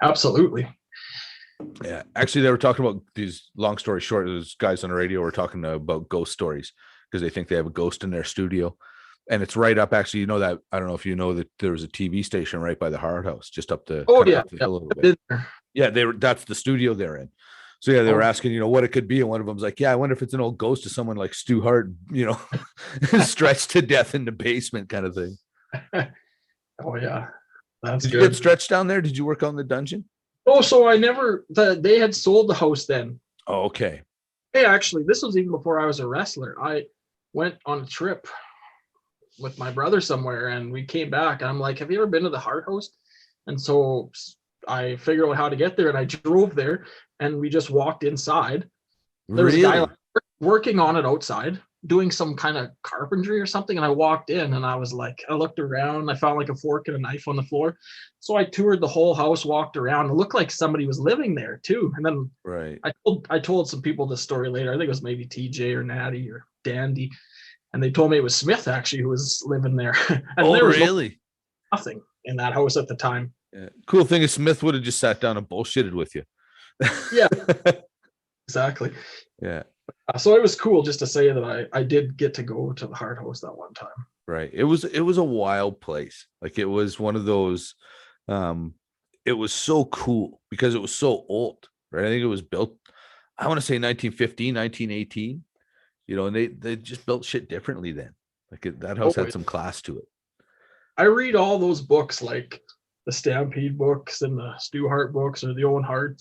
S5: Absolutely.
S4: Yeah, actually, they were talking about these. Long story short, those guys on the radio were talking about ghost stories because they think they have a ghost in their studio, and it's right up. Actually, that I don't know if you know that there was a TV station right by the Hard House, just up the up the hill a little bit. Yeah, that's the studio they're in. So yeah, they were asking, what it could be, and one of them's like, "Yeah, I wonder if it's an old ghost of someone like Stu Hart, stretched to death in the basement, kind of thing."
S5: Oh yeah, that's
S4: Did
S5: good.
S4: you get stretched down there? Did you work on the dungeon?
S5: Oh, so they had sold the house then.
S4: Oh, okay.
S5: Hey, actually, this was even before I was a wrestler. I went on a trip with my brother somewhere, and we came back. And I'm like, "Have you ever been to the Hard House?" And so I figured out how to get there, and I drove there, and we just walked inside. There was a guy working on it outside, doing some kind of carpentry or something. And I walked in, and I was like, I looked around, I found like a fork and a knife on the floor. So I toured the whole house, walked around. It looked like somebody was living there too. And then I told some people this story later. I think it was maybe TJ or Natty or Dandy. And they told me it was Smith actually who was living there. And
S4: there was
S5: nothing. in that house at the time.
S4: Yeah. Cool thing is Smith would have just sat down and bullshitted with you.
S5: Yeah, exactly.
S4: Yeah.
S5: So it was cool just to say that I did get to go to the Hard House that one time.
S4: Right. It was a wild place. Like it was one of those, it was so cool because it was so old, right? I think it was built, I want to say 1915, 1918, and they just built shit differently then. Like that house had some class to it.
S5: I read all those books, like the Stampede books and the Stu Hart books, or the Owen Hart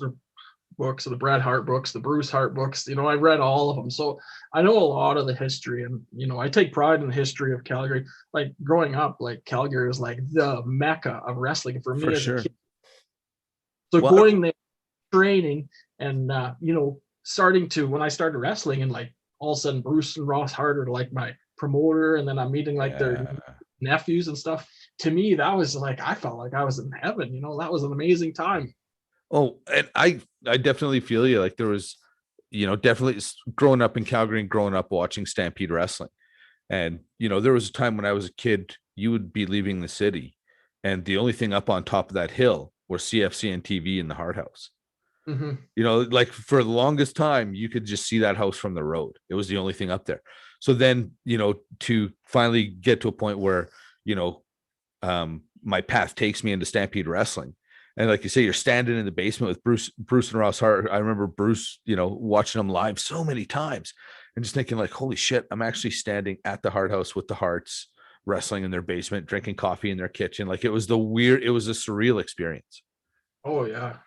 S5: books, or the Bret Hart books, the Bruce Hart books. I read all of them, so I know a lot of the history, and I take pride in the history of Calgary. Like growing up, like Calgary was like the mecca of wrestling for me as a kid. So going there, training, and starting to, when I started wrestling, and like all of a sudden Bruce and Ross Hart are like my promoter, and then I'm meeting like their nephews and stuff. To me, that was like, I felt like I was in heaven. That was an amazing time.
S4: Oh, and I definitely feel you. Like there was, definitely growing up in Calgary and growing up watching Stampede Wrestling. And, there was a time when I was a kid, you would be leaving the city and the only thing up on top of that hill were CFC and TV in the Hard House.
S5: Mm-hmm.
S4: Like for the longest time, you could just see that house from the road. It was the only thing up there. So then, to finally get to a point where, my path takes me into Stampede Wrestling. And like you say, you're standing in the basement with Bruce and Ross Hart. I remember Bruce, watching them live so many times and just thinking like, holy shit, I'm actually standing at the Hard House with the Harts, wrestling in their basement, drinking coffee in their kitchen. Like it was a surreal experience.
S5: Oh yeah.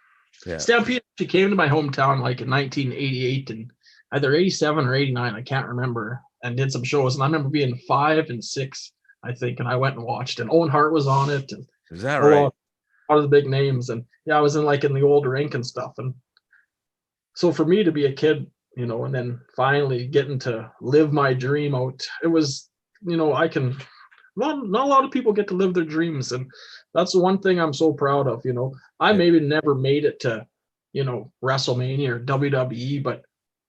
S4: Yeah.
S5: Stampede, she came to my hometown like in 1988 and either 87 or 89, I can't remember, and did some shows. And I remember being 5 and 6, I think, and I went and watched, and Owen Hart was on it. And
S4: is that right?
S5: A lot of the big names, and yeah, I was in the old rink and stuff. And so for me to be a kid, and then finally getting to live my dream out, it was, I can, not a lot of people get to live their dreams, and that's the one thing I'm so proud of. I maybe never made it to, WrestleMania or WWE, but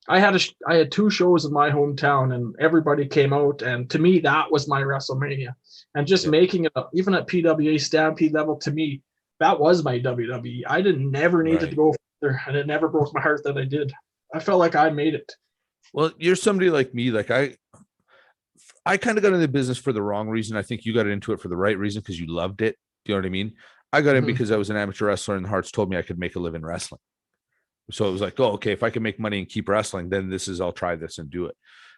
S5: I had 2 shows in my hometown, and everybody came out, and to me that was my WrestleMania. And just making it up, even at PWA Stampede level, to me that was my WWE. I never needed to go further, and it never broke my heart that I did. I felt like I made it.
S4: Well, you're somebody like me. Like I kind of got into the business for the wrong reason. I think you got into it for the right reason because you loved it. Do you know what I mean? I got in because I was an amateur wrestler, and the Hearts told me I could make a living wrestling. So it was like, oh, okay, if I can make money and keep wrestling, then I'll try this and do it.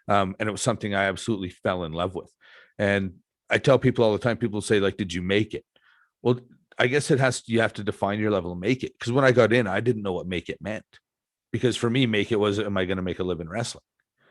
S4: And it was something I absolutely fell in love with. And I tell people all the time, people say like, did you make it? Well, I guess you have to define your level of make it. Because when I got in, I didn't know what make it meant. Because for me, make it was, am I going to make a living wrestling?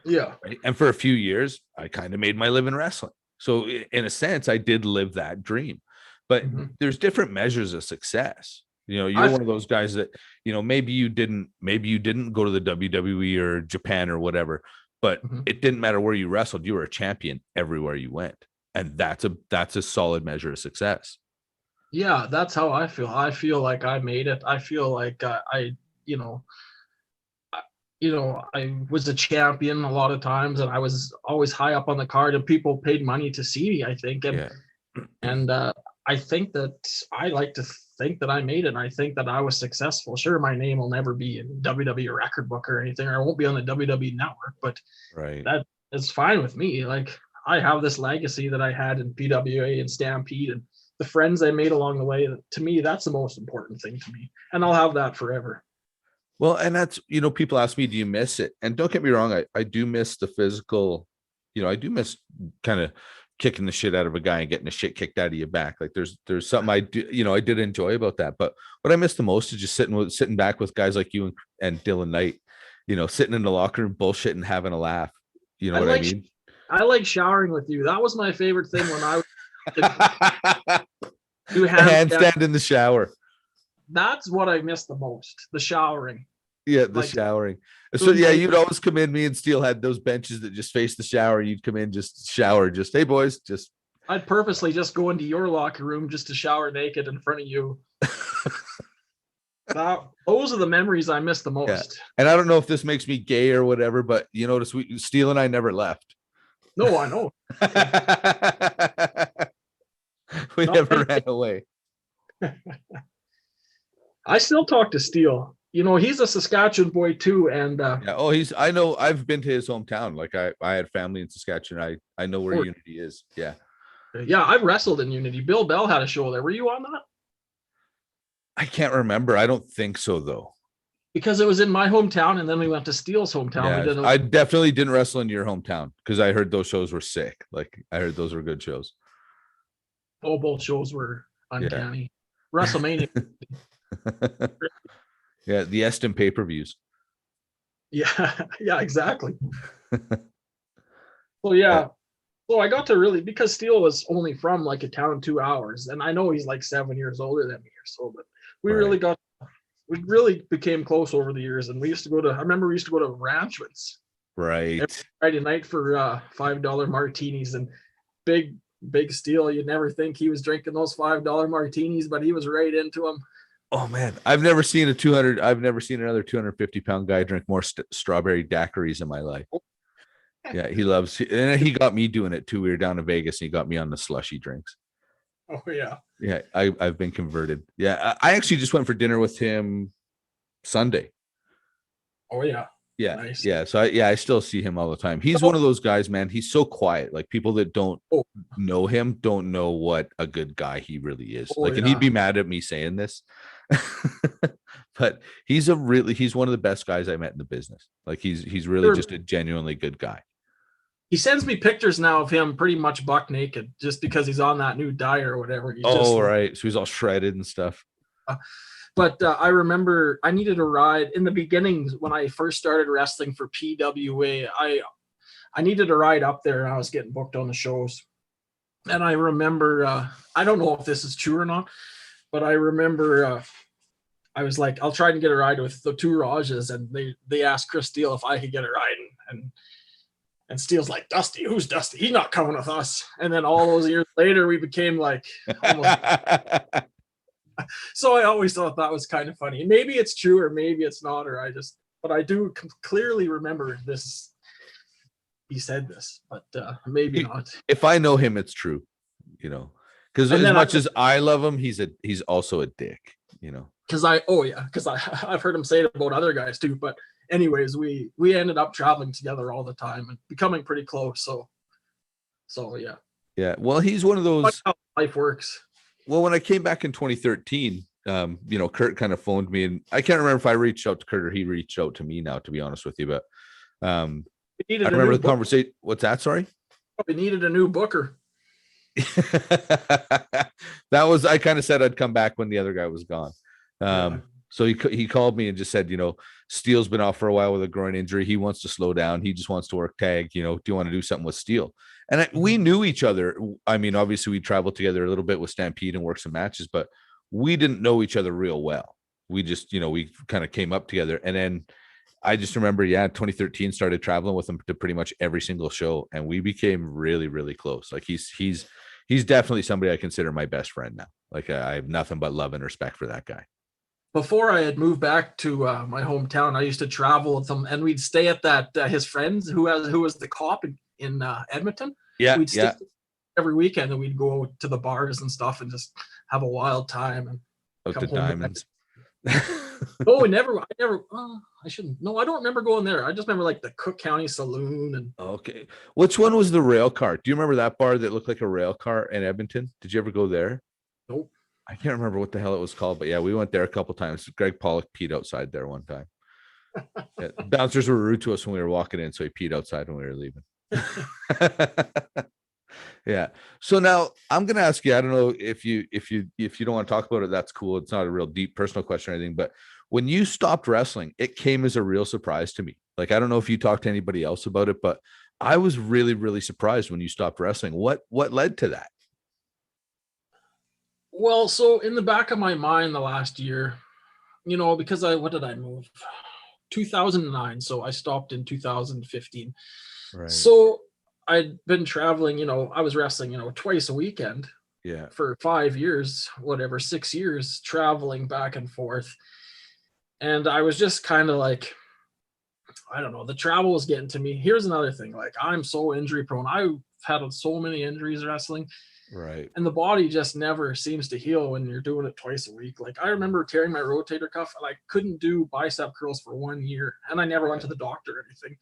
S5: Yeah.
S4: Right? And for a few years, I kind of made my living wrestling. So in a sense, I did live that dream. But there's different measures of success. You're one of those guys that, maybe you didn't go to the WWE or Japan or whatever, but it didn't matter where you wrestled. You were a champion everywhere you went. And that's a solid measure of success.
S5: Yeah, that's how I feel. I feel like I made it. I feel like I was a champion a lot of times, and I was always high up on the card, and people paid money to see me, I think. And I think that I like to think that I made it. I think that I was successful. Sure, my name will never be in WWE record book or anything, or I won't be on the WWE network, but that is fine with me. Like, I have this legacy that I had in PWA and Stampede, and the friends I made along the way. To me, that's the most important thing to me, and I'll have that forever.
S4: Well, and that's, people ask me, do you miss it? And don't get me wrong, I do miss the physical, I do miss kind of kicking the shit out of a guy and getting the shit kicked out of your back. Like there's something I do, I did enjoy about that. But what I miss the most is just sitting back with guys like you and Dylan Knight, sitting in the locker room, bullshit and having a laugh. You know what I mean?
S5: I like showering with you. That was my favorite thing when I was do
S4: handstand in the shower.
S5: That's what I miss the most, the showering.
S4: Yeah, the showering. So yeah, you'd always come in. Me and Steele had those benches that just face the shower. You'd come in, just shower, just, hey boys, just.
S5: I'd purposely just go into your locker room just to shower naked in front of you. Those are the memories I miss the most.
S4: Yeah. And I don't know if this makes me gay or whatever, but you notice Steele and I never left.
S5: No, I know.
S4: We never ran away.
S5: I still talk to Steele. You know, he's a Saskatchewan boy too, and
S4: Yeah. Oh, I know. I've been to his hometown. Like I had family in Saskatchewan. I know where
S5: Oh.
S4: Unity is. Yeah.
S5: yeah, I've wrestled in Unity. Bill Bell had a show there. Were you on that?
S4: I can't remember. I don't think so though.
S5: Because it was in my hometown, and then we went to Steele's hometown. We
S4: Yeah,
S5: did
S4: I definitely didn't wrestle in your hometown because I heard those shows were sick. Like I heard those were good shows.
S5: both shows were uncanny. Yeah. WrestleMania.
S4: Yeah, the Eston pay-per-views.
S5: Yeah, exactly. Well, yeah. So I got to really, because Steele was only from like a town 2 hours, and I know he's like 7 years older than me or so, but we really became close over the years. And we used to I remember we used to go to Ranchman's
S4: right
S5: every Friday night for $5 martinis, and big Steele. You'd never think he was drinking those $5 martinis, but he was right into them.
S4: Oh man, I've never seen another 250-pound guy drink more strawberry daiquiris in my life. Yeah, and he got me doing it too. We were down in Vegas and he got me on the slushy drinks.
S5: Oh yeah.
S4: Yeah, I've been converted. Yeah, I actually just went for dinner with him Sunday.
S5: Oh yeah.
S4: Yeah.
S5: Nice.
S4: Yeah. So I still see him all the time. He's one of those guys, man. He's so quiet. Like people that don't know him don't know what a good guy he really is. And he'd be mad at me saying this, but he's one of the best guys I met in the business. Like he's really just a genuinely good guy.
S5: He sends me pictures now of him pretty much buck naked just because he's on that new diet or whatever.
S4: Right. So he's all shredded and stuff.
S5: But I remember I needed a ride in the beginning when I first started wrestling for PWA. I needed a ride up there, and I was getting booked on the shows. And I remember, I don't know if this is true or not, but I remember I was like, I'll try to get a ride with the two Rajas, and they asked Chris Steele if I could get a ride, and Steele's like, Dusty, who's Dusty? He's not coming with us. And then all those years later, we became like almost. So I always thought that was kind of funny. Maybe it's true or maybe it's not, but I do clearly remember this. He said this, but maybe not.
S4: If I know him, it's true, because as much as I love him, he's also a dick,
S5: Because I've heard him say it about other guys too. But anyways, we ended up traveling together all the time and becoming pretty close. So yeah.
S4: Yeah. Well, he's one of those.
S5: That's how life works.
S4: Well, when I came back in 2013, Kurt kind of phoned me, and I can't remember if I reached out to Kurt or he reached out to me now, to be honest with you. But I remember the conversation. What's that? Sorry?
S5: We needed a new booker.
S4: I kind of said I'd come back when the other guy was gone. So he called me and just said, Steele's been off for a while with a groin injury. He wants to slow down. He just wants to work tag. Do you want to do something with Steele? And we knew each other. I mean, obviously we traveled together a little bit with Stampede and worked some matches, but we didn't know each other real well. We just, we kind of came up together. And then I just remember, 2013 started traveling with him to pretty much every single show. And we became really, really close. Like he's definitely somebody I consider my best friend now. Like I have nothing but love and respect for that guy.
S5: Before I had moved back to my hometown, I used to travel with him, and we'd stay at that his friends who was the cop in Edmonton.
S4: Yeah,
S5: we'd stay every weekend, and we'd go to the bars and stuff and just have a wild time and
S4: out to Diamonds.
S5: Oh, I never. I shouldn't. No, I don't remember going there. I just remember like the Cook County Saloon and.
S4: Okay, which one was the rail car? Do you remember that bar that looked like a rail car in Edmonton? Did you ever go there?
S5: Nope.
S4: I can't remember what the hell it was called, but yeah, we went there a couple times. Greg Pollock peed outside there one time. Yeah, bouncers were rude to us when we were walking in, so he peed outside when we were leaving. Yeah. So now I'm gonna ask you. I don't know if you don't want to talk about it, that's cool. It's not a real deep personal question or anything, but when you stopped wrestling, it came as a real surprise to me. Like I don't know if you talked to anybody else about it, but I was really, really surprised when you stopped wrestling. What led to that?
S5: Well, so in the back of my mind the last year, because what did I move? 2009. So I stopped in 2015.
S4: Right.
S5: So I'd been traveling, I was wrestling, twice a weekend.
S4: Yeah.
S5: For 5 years, 6 years, traveling back and forth. And I was just kind of like, I don't know, the travel was getting to me. Here's another thing. Like I'm so injury prone. I've had so many injuries wrestling.
S4: Right.
S5: And the body just never seems to heal when you're doing it twice a week. Like I remember tearing my rotator cuff and I couldn't do bicep curls for 1 year. And I never went to the doctor or anything.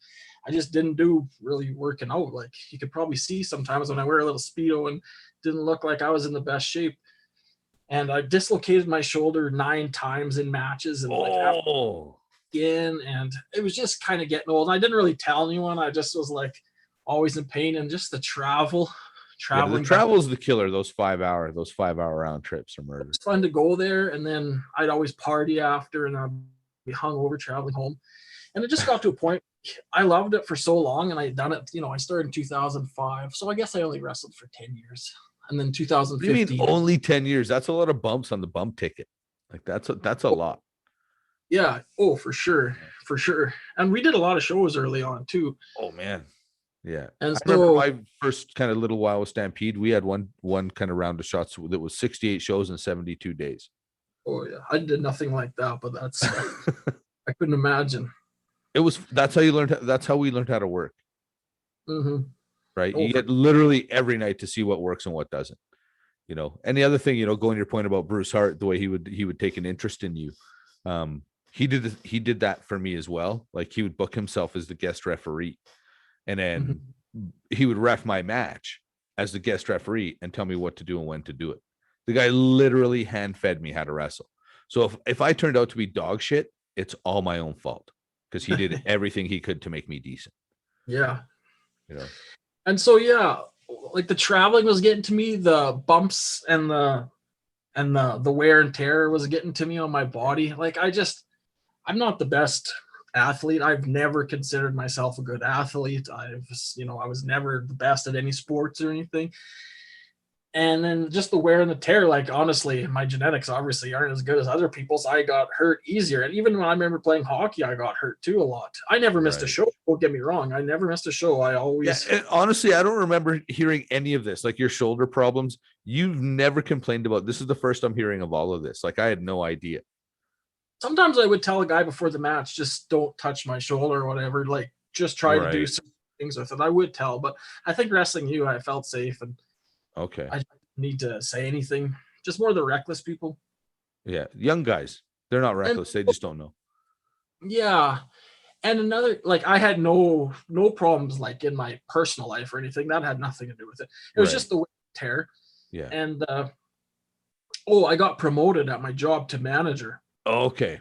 S5: I just didn't do really working out. Like you could probably see sometimes when I wear a little Speedo and didn't look like I was in the best shape. And I dislocated my shoulder 9 times in matches and like again. And it was just kind of getting old. And I didn't really tell anyone. I just was like always in pain, and just the traveling.
S4: The travel's the killer. Those 5-hour round trips are murder.
S5: It's fun to go there, and then I'd always party after, and I'd be hungover traveling home. And it just got to a point. I loved it for so long, and I had done it. I started in 2005, so I guess I only wrestled for 10 years, and then 2015.
S4: You mean only 10 years? That's a lot of bumps on the bump ticket. Like that's a lot.
S5: Yeah. Oh, for sure, for sure. And we did a lot of shows early on too.
S4: Oh man. Yeah.
S5: And
S4: I remember my first kind of little while with Stampede, we had one kind of round of shots that was 68 shows in 72 days.
S5: Oh yeah. I did nothing like that, but that's I couldn't imagine.
S4: That's how we learned how to work.
S5: Mm-hmm.
S4: Right. You get literally every night to see what works and what doesn't. And the other thing, going to your point about Bruce Hart, the way he would take an interest in you. He did that for me as well. Like he would book himself as the guest referee. And then he would ref my match as the guest referee and tell me what to do and when to do it. The guy literally hand fed me how to wrestle. So if I turned out to be dog shit, it's all my own fault because he did everything he could to make me decent.
S5: Yeah. And so, like the traveling was getting to me, the bumps and the wear and tear was getting to me on my body. Like I'm not the best athlete. I've never considered myself a good athlete. I was never the best at any sports or anything. And then just the wear and the tear, like honestly, my genetics obviously aren't as good as other people's. I got hurt easier. And even when I remember playing hockey, I got hurt too a lot. I never missed a show. Don't get me wrong. I never missed a show. I always.
S4: Yeah, honestly, I don't remember hearing any of this. Like your shoulder problems, you've never complained about. This is the first I'm hearing of all of this. Like I had no idea.
S5: Sometimes I would tell a guy before the match, just don't touch my shoulder or whatever. Like just try to do some things with it. I would tell, but I think wrestling you, I felt safe and
S4: okay.
S5: I didn't need to say anything. Just more the reckless people.
S4: Yeah, young guys. They're not reckless. They just don't know.
S5: Yeah. And another, like I had no problems like in my personal life or anything. That had nothing to do with it. It was just the tear.
S4: Yeah.
S5: And I got promoted at my job to manager.
S4: Okay.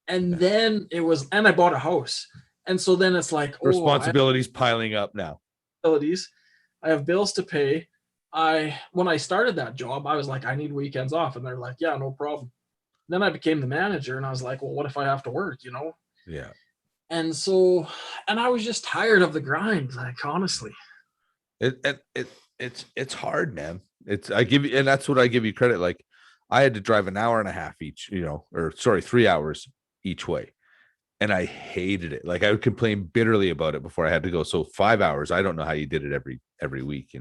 S5: And then I bought a house. And so then it's like
S4: responsibilities piling up now.
S5: I have bills to pay. When I started that job, I was like, I need weekends off. And they're like, yeah, no problem. Then I became the manager and I was like, well, what if I have to work,
S4: Yeah.
S5: And I was just tired of the grind, like honestly.
S4: It's hard, man. And that's what I give you credit. Like I had to drive an hour and a half each, 3 hours each way. And I hated it. Like I would complain bitterly about it before I had to go. So 5 hours, I don't know how you did it every week,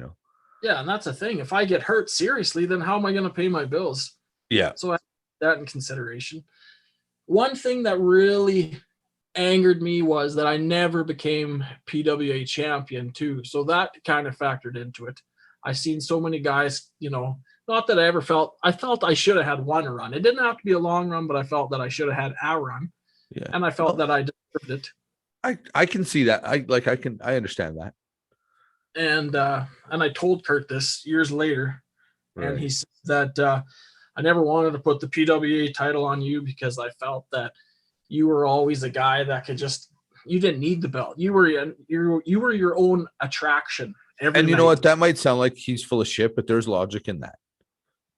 S5: Yeah. And that's the thing. If I get hurt seriously, then how am I going to pay my bills?
S4: Yeah.
S5: So I took that in consideration. One thing that really angered me was that I never became PWA champion too. So that kind of factored into it. I seen so many guys, not that I felt I should have had one run. It didn't have to be a long run, but I felt that I should have had a run.
S4: Yeah.
S5: And I felt that I deserved it.
S4: I can see that. I understand that.
S5: And I told Kurt this years later.
S4: Right.
S5: And he said that I never wanted to put the PWA title on you because I felt that you were always a guy that you didn't need the belt. You were your own attraction.
S4: And you know what? That might sound like he's full of shit, but there's logic in that.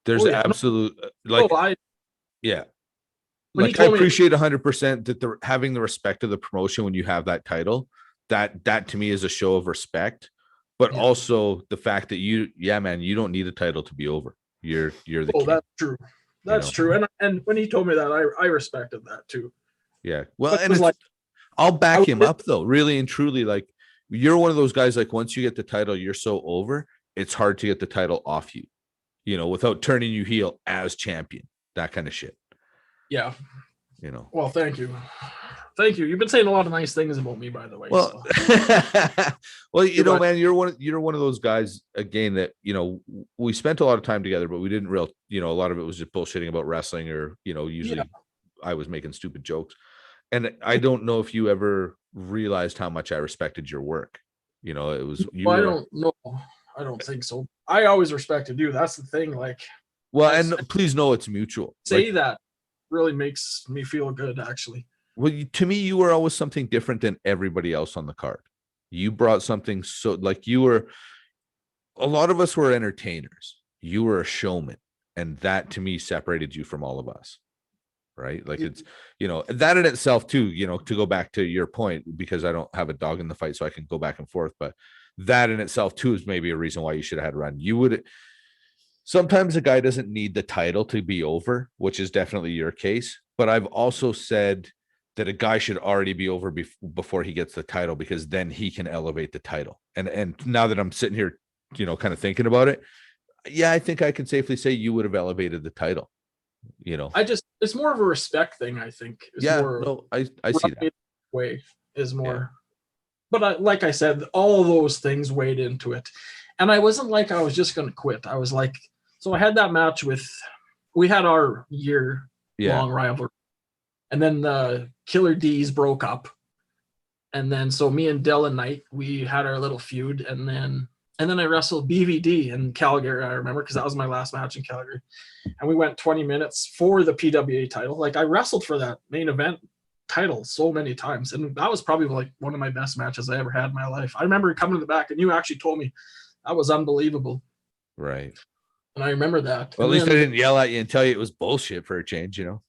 S4: There's absolute yeah. Like I appreciate 100% that having the respect of the promotion when you have that title, that to me is a show of respect, but also the fact that you don't need a title to be over. You're the king.
S5: That's true. That's true. And when he told me that, I respected that too.
S4: Yeah. Well, and I'll back him up though, really and truly. Like you're one of those guys, like once you get the title, you're so over, it's hard to get the title off you, without turning you heel as champion, that kind of shit.
S5: Yeah. Well, thank you. Thank you. You've been saying a lot of nice things about me, by the way.
S4: Well,
S5: so.
S4: well, you know, man, you're one of those guys again that, you know, we spent a lot of time together, but we didn't you know, a lot of it was just bullshitting about wrestling, or, you know, usually I was making stupid jokes. And I don't know if you ever realized how much I respected your work. You know, it was you.
S5: I don't know. I don't think so. I always respected you. That's the thing. Like,
S4: well, and please know it's mutual.
S5: Say that really makes me feel good, actually.
S4: Well, to me, you were always something different than everybody else on the card. You brought something so, like, you were, a lot of us were entertainers. You were a showman. And that to me separated you from all of us. Right. Like, it's, you know, that in itself too, you know, to go back to your point, because I don't have a dog in the fight, so I can go back and forth, but that in itself too is maybe a reason why you should have had a run. You would, sometimes a guy doesn't need the title to be over, which is definitely your case. But I've also said that a guy should already be over before he gets the title, because then he can elevate the title. And now that I'm sitting here, you know, kind of thinking about it, yeah, I think I can safely say you would have elevated the title. You know,
S5: it's more of a respect thing, I think. It's
S4: I see that
S5: way is more, but like I said, all of those things weighed into it. And I wasn't like I was just going to quit. I was like, so I had that match we had our year long rivalry. And then the Killer D's broke up. And then so me and Dylan Knight, we had our little feud. And then I wrestled BVD in Calgary, I remember, because that was my last match in Calgary. And we went 20 minutes for the PWA title. Like, I wrestled for that main event title so many times. And that was probably like one of my best matches I ever had in my life. I remember coming to the back and you actually told me that was unbelievable.
S4: Right.
S5: And I remember that.
S4: Well, at least I didn't yell at you and tell you it was bullshit for a change, you know.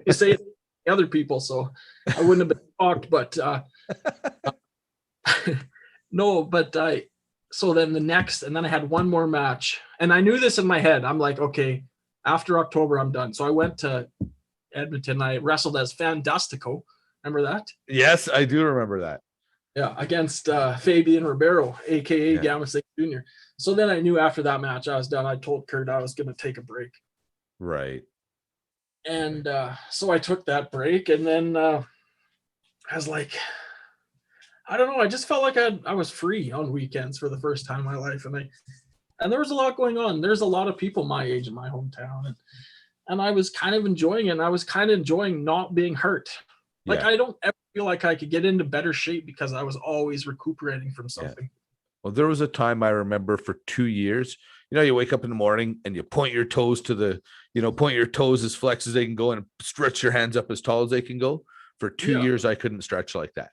S5: You say it to other people, so I wouldn't have been talked, but no, but so then and then I had one more match, and I knew this in my head. I'm like, okay, after October, I'm done. So I went to Edmonton. I wrestled as Fandastico. Remember that?
S4: Yes, I do remember that.
S5: Yeah, against Fabian Ribeiro, aka Gamma Six Jr. So then I knew after that match I was done. I told Kurt I was going to take a break.
S4: Right.
S5: And so I took that break, and then I was like, I don't know. I just felt like I was free on weekends for the first time in my life, and there was a lot going on. There's a lot of people my age in my hometown, and I was kind of enjoying it. And I was kind of enjoying not being hurt. Like, I don't ever feel like I could get into better shape because I was always recuperating from something.
S4: Well, there was a time I remember for 2 years, you know, you wake up in the morning and you point your toes point your toes as flex as they can go and stretch your hands up as tall as they can go. For 2 years, I couldn't stretch like that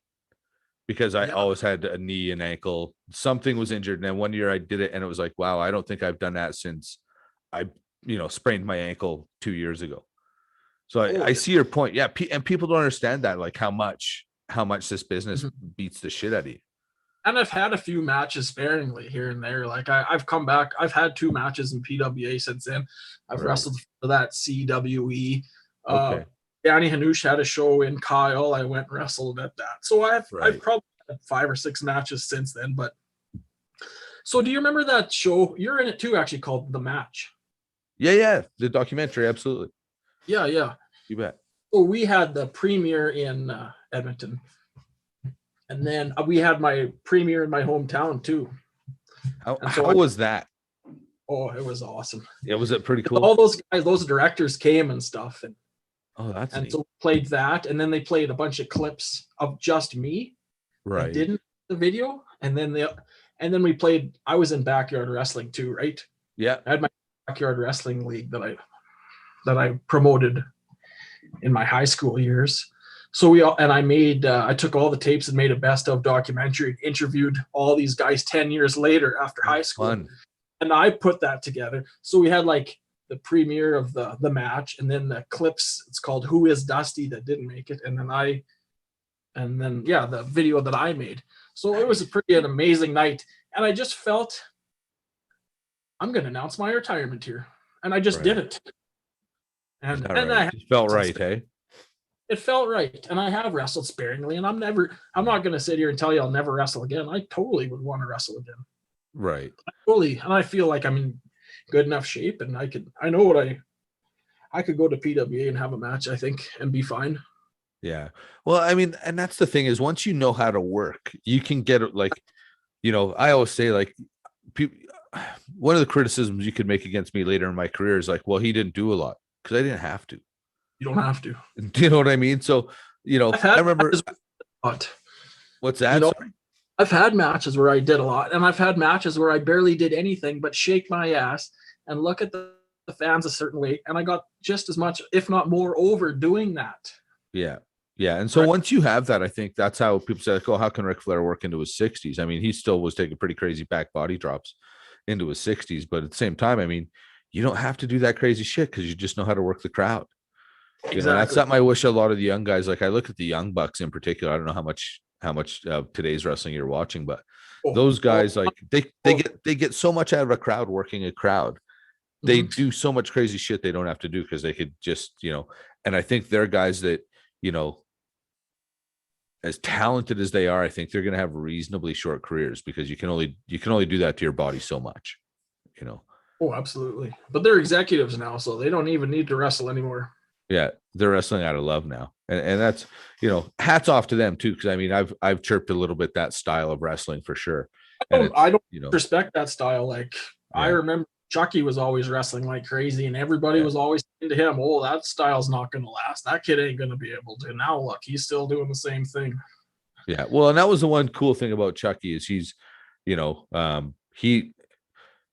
S4: because I always had a knee and ankle. Something was injured. And then one year I did it and it was like, wow, I don't think I've done that since I, sprained my ankle 2 years ago. So I see your point. Yeah. And people don't understand that, like how much this business beats the shit out of you.
S5: And I've had a few matches sparingly here and there. Like, I've come back. I've had 2 matches in PWA since then. I've wrestled for that CWE. Danny Hanush had a show in Kyle. I went and wrestled at that. So I've probably had 5 or 6 matches since then. But so do you remember that show? You're in it too, actually, called The Match.
S4: Yeah. The documentary. Absolutely.
S5: Yeah.
S4: You bet.
S5: So we had the premiere in Edmonton. And then we had my premiere in my hometown too.
S4: How was that?
S5: Oh, it was awesome.
S4: Yeah, was it pretty cool?
S5: All those guys, those directors came and stuff.
S4: That's neat.
S5: So we played that, and then they played a bunch of clips of just me.
S4: Right.
S5: Didn't the video, and then we played. I was in backyard wrestling too, right?
S4: Yeah.
S5: I had my backyard wrestling league that I promoted in my high school years. So I took all the tapes and made a best of documentary, interviewed all these guys 10 years later after high school.
S4: Fun.
S5: And I put that together. So we had like the premiere of the match, and then the clips, it's called Who is Dusty, that didn't make it. And then the video that I made. So it was an amazing night. And I just felt I'm going to announce my retirement here. And I just did it. And
S4: it felt right, hey?
S5: It felt right. And I have wrestled sparingly, and I'm not going to sit here and tell you I'll never wrestle again. I totally would want to wrestle again.
S4: Right.
S5: And I feel like I'm in good enough shape, and I could go to PWA and have a match, I think, and be fine.
S4: Yeah. Well, I mean, and that's the thing is once you know how to work, you can get it like, I always say like people, one of the criticisms you could make against me later in my career is like, well, he didn't do a lot because I didn't have to.
S5: You don't have to.
S4: Do you know what I mean? So,
S5: I've
S4: I
S5: had
S4: remember
S5: matches a lot.
S4: what's
S5: You
S4: that?
S5: know,
S4: Sorry.
S5: I've had matches where I did a lot, and I've had matches where I barely did anything but shake my ass and look at the fans a certain way, and I got just as much, if not more, over doing that.
S4: Yeah. Yeah. And so
S5: Right?
S4: once you have that, I think that's how people say, like, oh, how can Ric Flair work into his 60s? I mean, he still was taking pretty crazy back body drops into his 60s. But at the same time, I mean, you don't have to do that crazy shit because you just know how to work the crowd. And that's
S5: Exactly.
S4: something I wish a lot of the young guys, like I look at the young bucks in particular. I don't know how much today's wrestling you're watching, but
S5: Oh,
S4: those guys, like
S5: oh,
S4: they get so much out of a crowd working a crowd. They
S5: mhm.
S4: do so much crazy shit they don't have to do because they could just, and I think they're guys that, you know, as talented as they are, I think they're going to have reasonably short careers because you can only do that to your body so much, you know.
S5: Oh, absolutely. But they're executives now, so they don't even need to wrestle anymore.
S4: Yeah, they're wrestling out of love now, and that's hats off to them too. Because I mean, I've chirped a little bit that style of wrestling for sure, and it's
S5: I don't respect that style. Like I
S4: yeah,
S5: remember Chucky was always wrestling like crazy, and everybody
S4: yeah,
S5: was always saying to him, "Oh, that style's not going to last. That kid ain't going to be able to." Now look, he's still doing the same thing.
S4: yeah. Well, and that was the one cool thing about Chucky is he's, he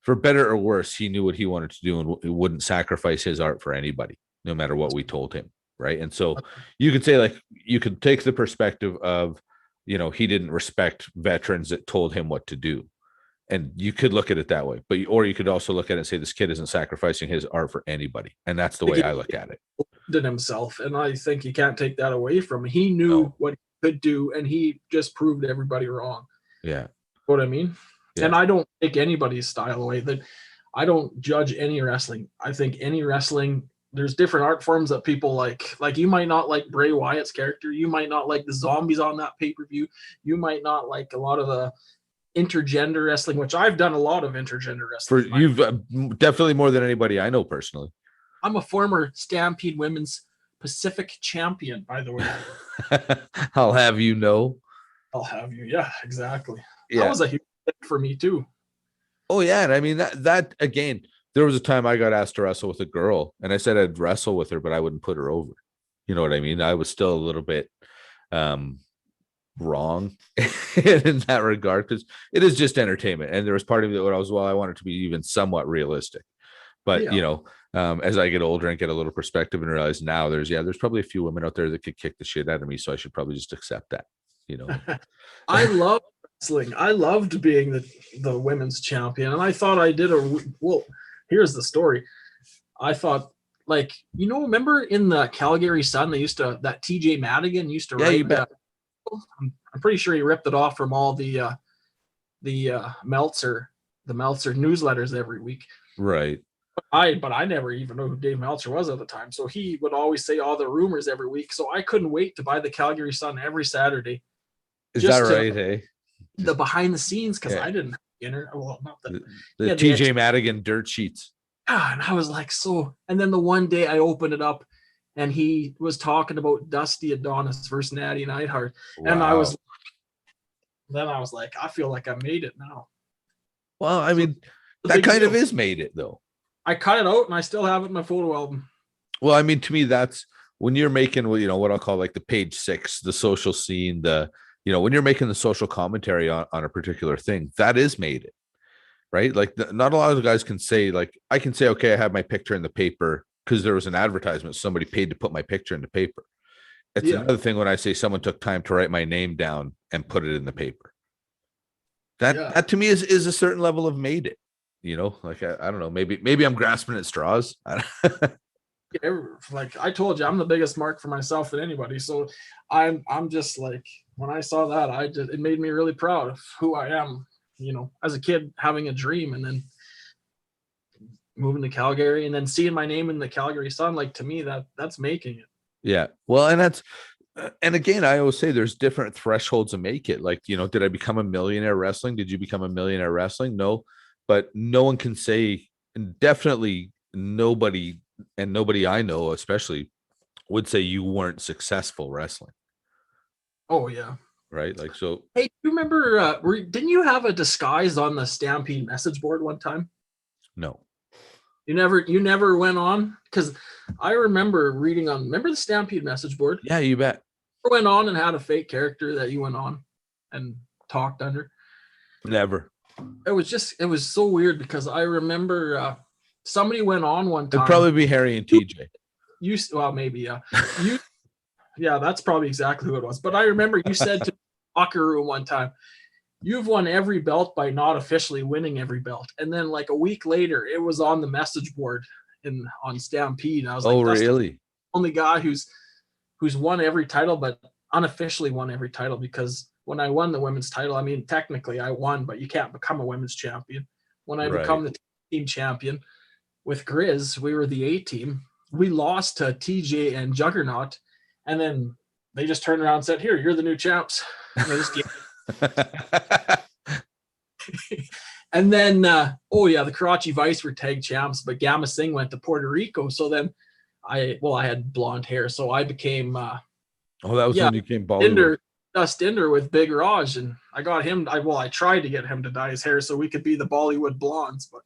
S4: for better or worse, he knew what he wanted to do and wouldn't sacrifice his art for anybody, no matter what we told him. Right. And so you could say, like, you could take the perspective of, he didn't respect veterans that told him what to do. And you could look at it that way, or you could also look at it and say, this kid isn't sacrificing his art for anybody. And that's the way I look at it.
S5: Did himself, and I think you can't take that away from him. He knew
S4: No.
S5: what he could do, and he just proved everybody wrong.
S4: Yeah.
S5: You know what I mean?
S4: Yeah.
S5: And I don't take anybody's style away. That I don't judge any wrestling. I think any wrestling, there's different art forms that people like. Like you might not like Bray Wyatt's character. You might not like the zombies on that pay-per-view. You might not like a lot of the intergender wrestling, which I've done a lot of intergender
S4: For
S5: wrestling.
S4: you've definitely more than anybody I know personally.
S5: I'm a former Stampede Women's Pacific champion, by the way.
S4: I'll have you know.
S5: I'll have you. Yeah, exactly. That
S4: Yeah.
S5: was a huge thing for me too.
S4: Oh yeah, and I mean that again. There was a time I got asked to wrestle with a girl, and I said I'd wrestle with her, but I wouldn't put her over. You know what I mean? I was still a little bit wrong in that regard because it is just entertainment, and there was part of it where I wanted to be even somewhat realistic. But
S5: Yeah.
S4: as I get older and get a little perspective and realize now there's probably a few women out there that could kick the shit out of me, so I should probably just accept that.
S5: I love wrestling. I loved being the women's champion, and I thought I did well. Here's the story. I thought, like, remember in the Calgary Sun, that TJ Madigan used to
S4: Yeah, you
S5: write.
S4: bet.
S5: I'm pretty sure he ripped it off from all the Meltzer newsletters every week.
S4: Right.
S5: But I never even knew who Dave Meltzer was at the time. So he would always say all the rumors every week. So I couldn't wait to buy the Calgary Sun every Saturday.
S4: Is that right? Hey,
S5: the behind the scenes, because
S4: Yeah.
S5: I didn't enter. Well, not that.
S4: the
S5: Yeah,
S4: TJ Madigan dirt sheets.
S5: And I was like, so. And then the one day I opened it up, and he was talking about Dusty Adonis versus Natty Neidhart, and I was like, I feel like I made it now.
S4: Well, I mean, that kind of is made it though.
S5: I cut it out, and I still have it in my photo album.
S4: Well, I mean, to me, that's when you're making what I'll call like the page 6, the social scene, when you're making the social commentary on a particular thing, that is made it, right? Like not a lot of guys can say, like, I can say, okay, I have my picture in the paper because there was an advertisement. Somebody paid to put my picture in the paper. It's another thing when I say someone took time to write my name down and put it in the paper. That to me is a certain level of made it, like, I don't know, maybe I'm grasping at straws.
S5: Like I told you, I'm the biggest mark for myself than anybody. So I'm just like, when I saw that, it made me really proud of who I am, as a kid having a dream and then moving to Calgary and then seeing my name in the Calgary Sun. Like, to me, that's making it.
S4: Yeah. Well, and again, I always say there's different thresholds to make it. Like, did I become a millionaire wrestling? Did you become a millionaire wrestling? No, but no one can say, and definitely nobody I know, especially, would say you weren't successful wrestling,
S5: Oh yeah.
S4: right? Like, so
S5: Hey, do you remember? Didn't you have a disguise on the Stampede message board one time?
S4: no.
S5: You never went on, because I remember reading on. Remember the Stampede message board?
S4: Yeah, you bet.
S5: Went on and had a fake character that you went on and talked under.
S4: Never.
S5: It was so weird because I remember somebody went on one time.
S4: It'd probably be Harry and TJ.
S5: Well, maybe, yeah. Yeah, that's probably exactly who it was. But I remember you said to the locker room one time, "You've won every belt by not officially winning every belt." And then like a week later, it was on the message board on Stampede. And I was
S4: Oh,
S5: like, "That's the
S4: really?
S5: only guy who's won every title, but unofficially won every title." Because when I won the women's title, I mean, technically I won, but you can't become a women's champion. When I become the team champion with Grizz, we were the A team. We lost to TJ and Juggernaut, and then they just turned around and said, "Here, you're the new champs." And, and then, the Karachi Vice were tag champs, but Gamma Singh went to Puerto Rico. So then I had blonde hair, so I became
S4: that was when you came Bollywood.
S5: Dustinder with Big Raj, and I got him. I tried to get him to dye his hair so we could be the Bollywood Blondes, but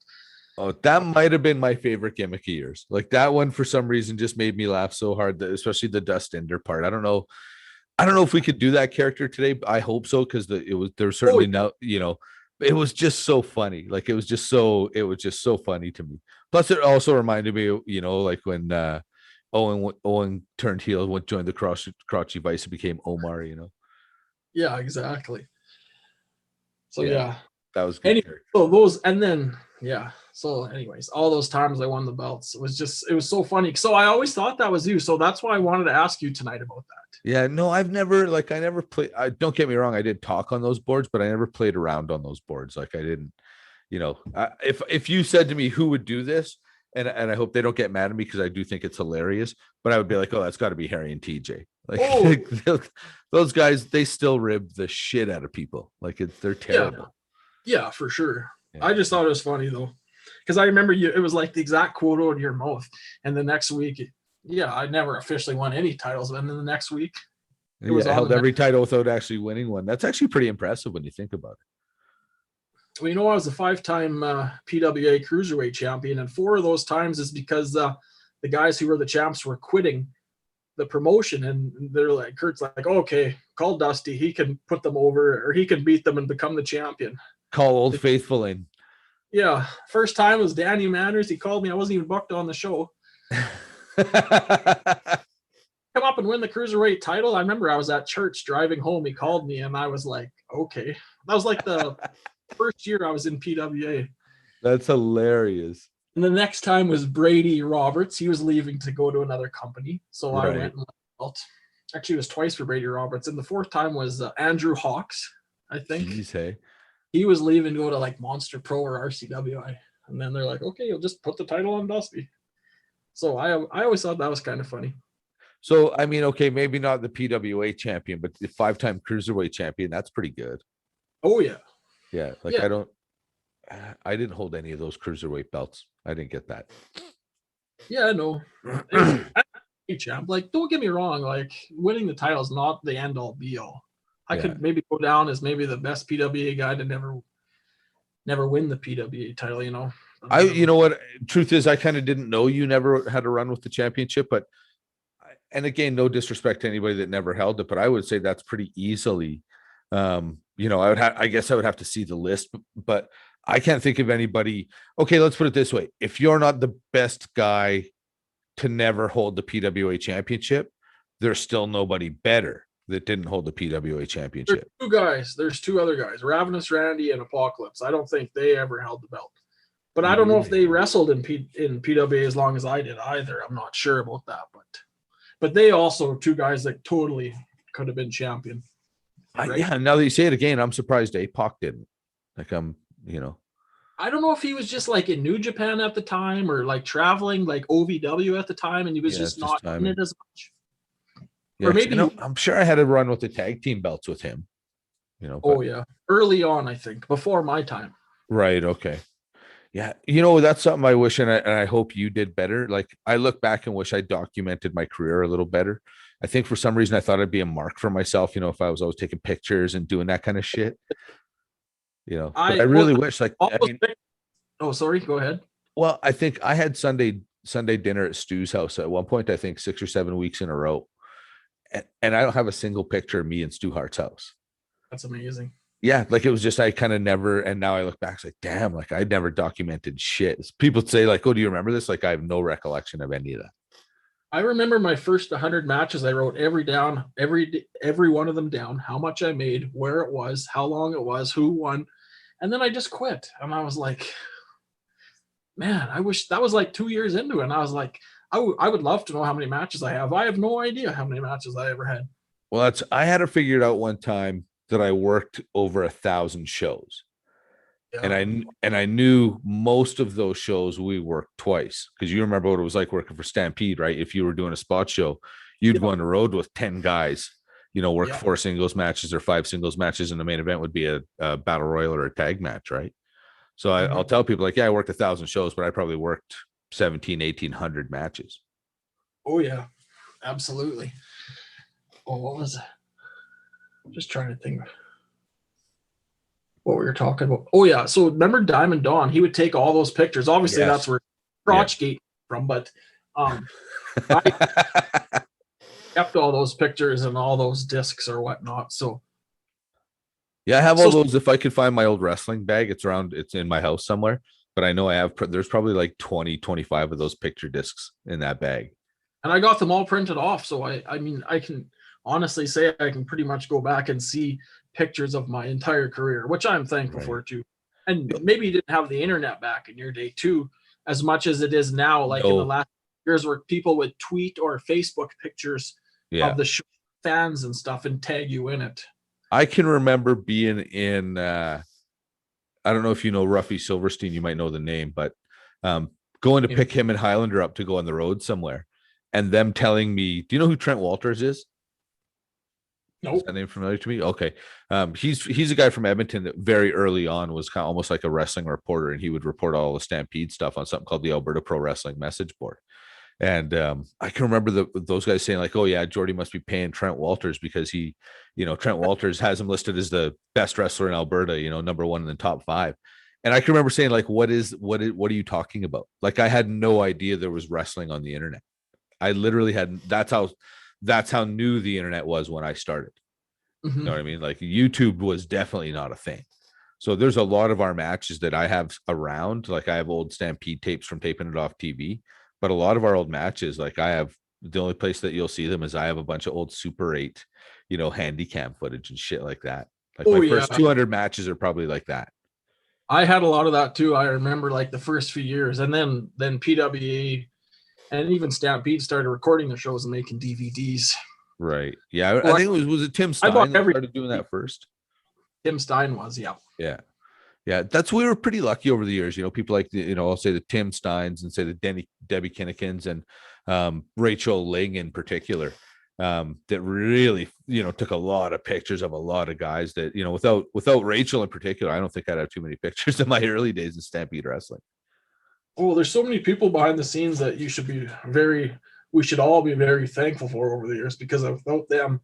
S4: that might have been my favorite gimmick of yours. Like, that one for some reason just made me laugh so hard, especially the Dustinder part. I don't know if we could do that character today. I hope so, because there's certainly no, it was just so funny. Like, it was just so funny to me. Plus, it also reminded me, like when Owen turned heel, joined the Karachi Vice, and became Omar.
S5: Yeah, exactly. So
S4: that was good.
S5: Anyway, so those, and then so anyways, all those times I won the belts, it was so funny. So I always thought that was you. So that's why I wanted to ask you tonight about that.
S4: Yeah, no, I never played. Don't get me wrong, I did talk on those boards, but I never played around on those boards. Like, I didn't, if you said to me who would do this, and I hope they don't get mad at me, because I do think it's hilarious, but I would be like, oh, that's got to be Harry and TJ. Like, those guys, they still rib the shit out of people. Like, they're terrible.
S5: Yeah, for sure.
S4: Yeah.
S5: I just thought it was funny though, because I remember it was like the exact quote out of your mouth, and the next week, I never officially won any titles, and then the next week,
S4: I held every title without actually winning one. That's actually pretty impressive when you think about it.
S5: Well, I was a 5-time PWA Cruiserweight champion, and 4 of those times is because the guys who were the champs were quitting the promotion, and they're like, Kurt's like, "Okay, call Dusty. He can put them over, or he can beat them and become the champion."
S4: Call Old Faithful in.
S5: Yeah, first time was Danny Manners. He called me. I wasn't even booked on the show. Come up and win the Cruiserweight title. I remember I was at church driving home. He called me, and I was like, okay. That was like the first year I was in PWA.
S4: That's hilarious.
S5: And the next time was Brady Roberts. He was leaving to go to another company. So I went and felt. Actually, it was twice for Brady Roberts. And the 4th time was Andrew Hawks, I think.
S4: Jeez, hey.
S5: He was leaving to go to like Monster Pro or RCWI. And then they're like, okay, you'll just put the title on Dusty. So I always thought that was kind of funny.
S4: So, I mean, okay, maybe not the PWA champion, but the 5-time Cruiserweight champion, that's pretty good.
S5: Oh, yeah.
S4: Yeah. Like, I didn't hold any of those Cruiserweight belts. I didn't get that.
S5: Yeah, no. Champ. Like, don't get me wrong. Like, winning the title is not the end all be all. I could maybe go down as maybe the best PWA guy to never win the PWA title, you know
S4: what? Truth is, I kind of didn't know you never had a run with the championship, but, and again, no disrespect to anybody that never held it, but I would say that's pretty easily, I guess I would have to see the list, but I can't think of anybody. Okay, let's put it this way. If you're not the best guy to never hold the PWA championship, there's still nobody better that didn't hold the PWA championship.
S5: There's 2 other guys, Ravenous Randy and Apocalypse. I don't think they ever held the belt. But I don't know if they wrestled in PWA as long as I did either. I'm not sure about that, but they also are 2 guys that totally could have been champion. Right?
S4: Yeah, now that you say it again, I'm surprised APOC didn't. Like,
S5: I don't know if he was just like in New Japan at the time, or like traveling like OVW at the time, and he was just not in it as much.
S4: Yeah, or maybe I'm sure I had a run with the tag team belts with him.
S5: Oh yeah, early on, I think, before my time.
S4: Right. Okay. Yeah, that's something I wish, and I hope you did better. Like I look back and wish I documented my career a little better. I think for some reason I thought I'd be a mark for myself, if I was always taking pictures and doing that kind of shit. But I
S5: Well,
S4: really wish, like,
S5: all
S4: I
S5: those
S4: mean,
S5: oh, sorry, go ahead.
S4: well, I think I had Sunday dinner at Stu's house at one point. I think 6 or 7 weeks in a row, and I don't have a single picture of me in Stu Hart's house.
S5: That's amazing.
S4: Yeah, like it was just I kind of never, and now I look back, it's like, damn, like I never documented shit. People say like, oh, do you remember this? Like I have no recollection of any of that.
S5: I remember my first 100 matches. I wrote every one of them down, how much I made, where it was, how long it was, who won, and then I just quit. And I was like, man, I wish that was like 2 years into it. And I was like, I would love to know how many matches I have. I have no idea how many matches I ever had.
S4: Well, I had it figured out one time that I worked over 1,000 shows.
S5: Yeah.
S4: And I knew most of those shows we worked twice, because you remember what it was like working for Stampede, right? If you were doing a spot show, you'd go on the road with 10 guys, work 4 singles matches or 5 singles matches, and the main event would be a battle royal or a tag match, right? So I'll tell people like, yeah, I worked 1,000 shows, but I probably worked 1,800 matches.
S5: Oh yeah, absolutely. Oh, what was it? I'm just trying to think what we were talking about. Oh yeah, so remember Diamond Dawn? He would take all those pictures. Obviously, that's where Crotchgate from, but I kept all those pictures and all those discs or whatnot. So
S4: yeah, I have all those. If I could find my old wrestling bag, it's in my house somewhere. But I know there's probably like 20, 25 of those picture discs in that bag.
S5: And I got them all printed off. So I mean, I can honestly say I can pretty much go back and see pictures of my entire career, which I'm thankful for too. And maybe you didn't have the internet back in your day too, as much as it is now, like in the last years where people would tweet or Facebook pictures of the show, fans and stuff, and tag you in it.
S4: I can remember being in, I don't know if you know Ruffy Silverstein, you might know the name, but going to pick him and Highlander up to go on the road somewhere, and them telling me, do you know who Trent Walters is?
S5: Nope.
S4: Is that name familiar to me? Okay. He's a guy from Edmonton that very early on was kind of almost like a wrestling reporter, and he would report all the Stampede stuff on something called the Alberta Pro Wrestling Message Board. And I can remember those guys saying like, oh yeah, Jordy must be paying Trent Walters because he, Trent Walters has him listed as the best wrestler in Alberta, number 1 in the top 5. And I can remember saying like, what are you talking about? Like I had no idea there was wrestling on the internet. I literally that's how new the internet was when I started. Mm-hmm. You know what I mean? Like YouTube was definitely not a thing. So there's a lot of our matches that I have around. Like I have old Stampede tapes from taping it off TV, but a lot of our old matches, like I have, the only place that you'll see them is I have a bunch of old Super 8, handy cam footage and shit like that. Like my first 200 matches are probably like that.
S5: I had a lot of that too. I remember like the first few years, and then PWA and even Stampede started recording the shows and making DVDs.
S4: Right. Yeah. I think was it Tim Stein that started doing that first?
S5: Tim Stein was, yeah.
S4: Yeah. Yeah. We were pretty lucky over the years. People like, I'll say the Tim Steins and say the Debbie Kinnikins and Rachel Ling in particular, that really, took a lot of pictures of a lot of guys that, without Rachel in particular, I don't think I'd have too many pictures in my early days in Stampede Wrestling.
S5: Oh, there's so many people behind the scenes that we should all be very thankful for over the years, because without them,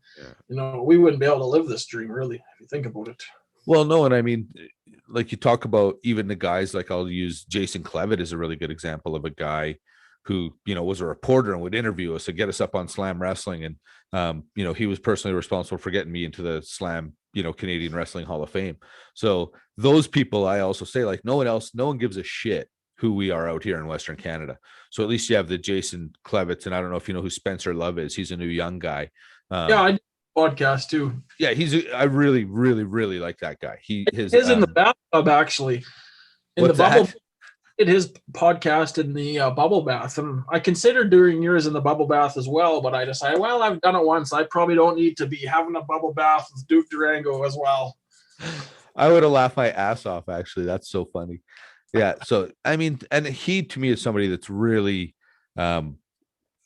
S5: we wouldn't be able to live this dream, really, if you think about it.
S4: Well, no, and I mean, like you talk about even the guys, like I'll use Jason Clevitt as a really good example of a guy who, was a reporter and would interview us and get us up on Slam Wrestling. And, he was personally responsible for getting me into the Slam, Canadian Wrestling Hall of Fame. So those people, I also say, like no one gives a shit who we are out here in Western Canada. So at least you have the Jason Clevitts, and I don't know if you know who Spencer Love is. He's a new young guy.
S5: I do podcast too.
S4: Yeah, I really, really, really like that guy. He is
S5: in the bathtub, actually. In the bubble. It his podcast in the bubble bath, and I considered doing yours in the bubble bath as well, but I decided, well, I've done it once. I probably don't need to be having a bubble bath with Duke Durango as well.
S4: I would have laughed my ass off. Actually, that's so funny. Yeah. So, I mean, and he to me is somebody that's really,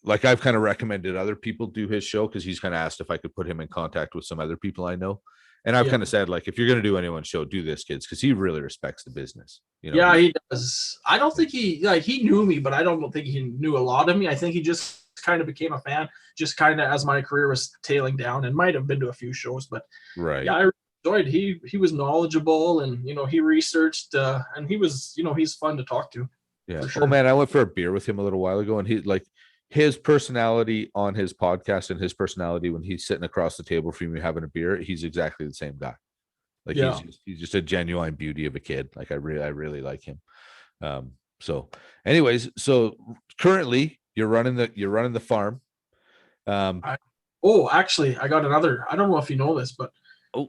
S4: like I've kind of recommended other people do his show because he's kind of asked if I could put him in contact with some other people I know. And I've
S5: Yeah.
S4: kind of said, like, if you're going to do anyone's show, do this, kids, because he really respects the business. You know,
S5: Yeah, he does. I don't think he knew me, but I don't think he knew a lot of me. I think he just kind of became a fan, just kind of as my career was tailing down, and might have been to a few shows. But
S4: right.
S5: yeah, I enjoyed. He was knowledgeable, and he researched, and he was he's fun to talk to.
S4: Yeah.
S5: Sure.
S4: Oh man, I went for a beer with him a little while ago, and he like his personality on his podcast and his personality when he's sitting across the table from me having a beer, he's exactly the same guy. Like he's just a genuine beauty of a kid. Like I really like him. So anyways, so currently you're running the farm.
S5: Actually, I got another. I don't know if you know this, but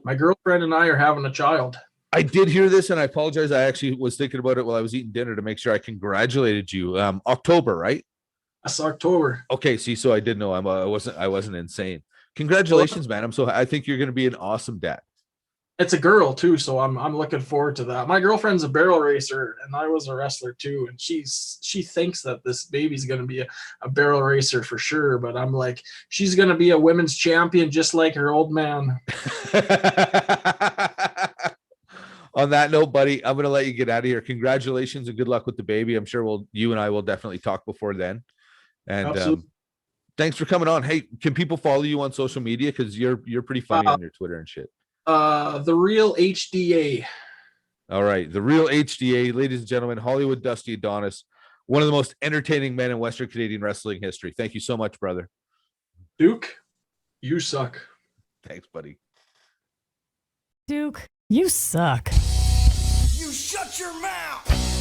S5: my girlfriend and I are having a child.
S4: I did hear this, and I apologize. I actually was thinking about it while I was eating dinner to make sure I congratulated you. October, right?
S5: That's October.
S4: Okay, see, so I did know I wasn't insane. Congratulations, man. I think you're going to be an awesome dad.
S5: It's a girl too, so I'm looking forward to that. My girlfriend's a barrel racer, and I was a wrestler too, and she thinks that this baby's going to be a barrel racer for sure. But I'm like, she's going to be a women's champion just like her old man.
S4: On that note, buddy, I'm going to let you get out of here. Congratulations and good luck with the baby. I'm sure you and I will definitely talk before then. And thanks for coming on. Hey, can people follow you on social media? Because you're pretty funny on your Twitter and shit.
S5: The Real HDA.
S4: All right. The Real HDA, ladies and gentlemen, Hollywood Dusty Adonis, one of the most entertaining men in Western Canadian wrestling history. Thank you so much, brother.
S5: Duke, you suck.
S4: Thanks, buddy.
S1: Duke, you suck.
S2: You shut your mouth.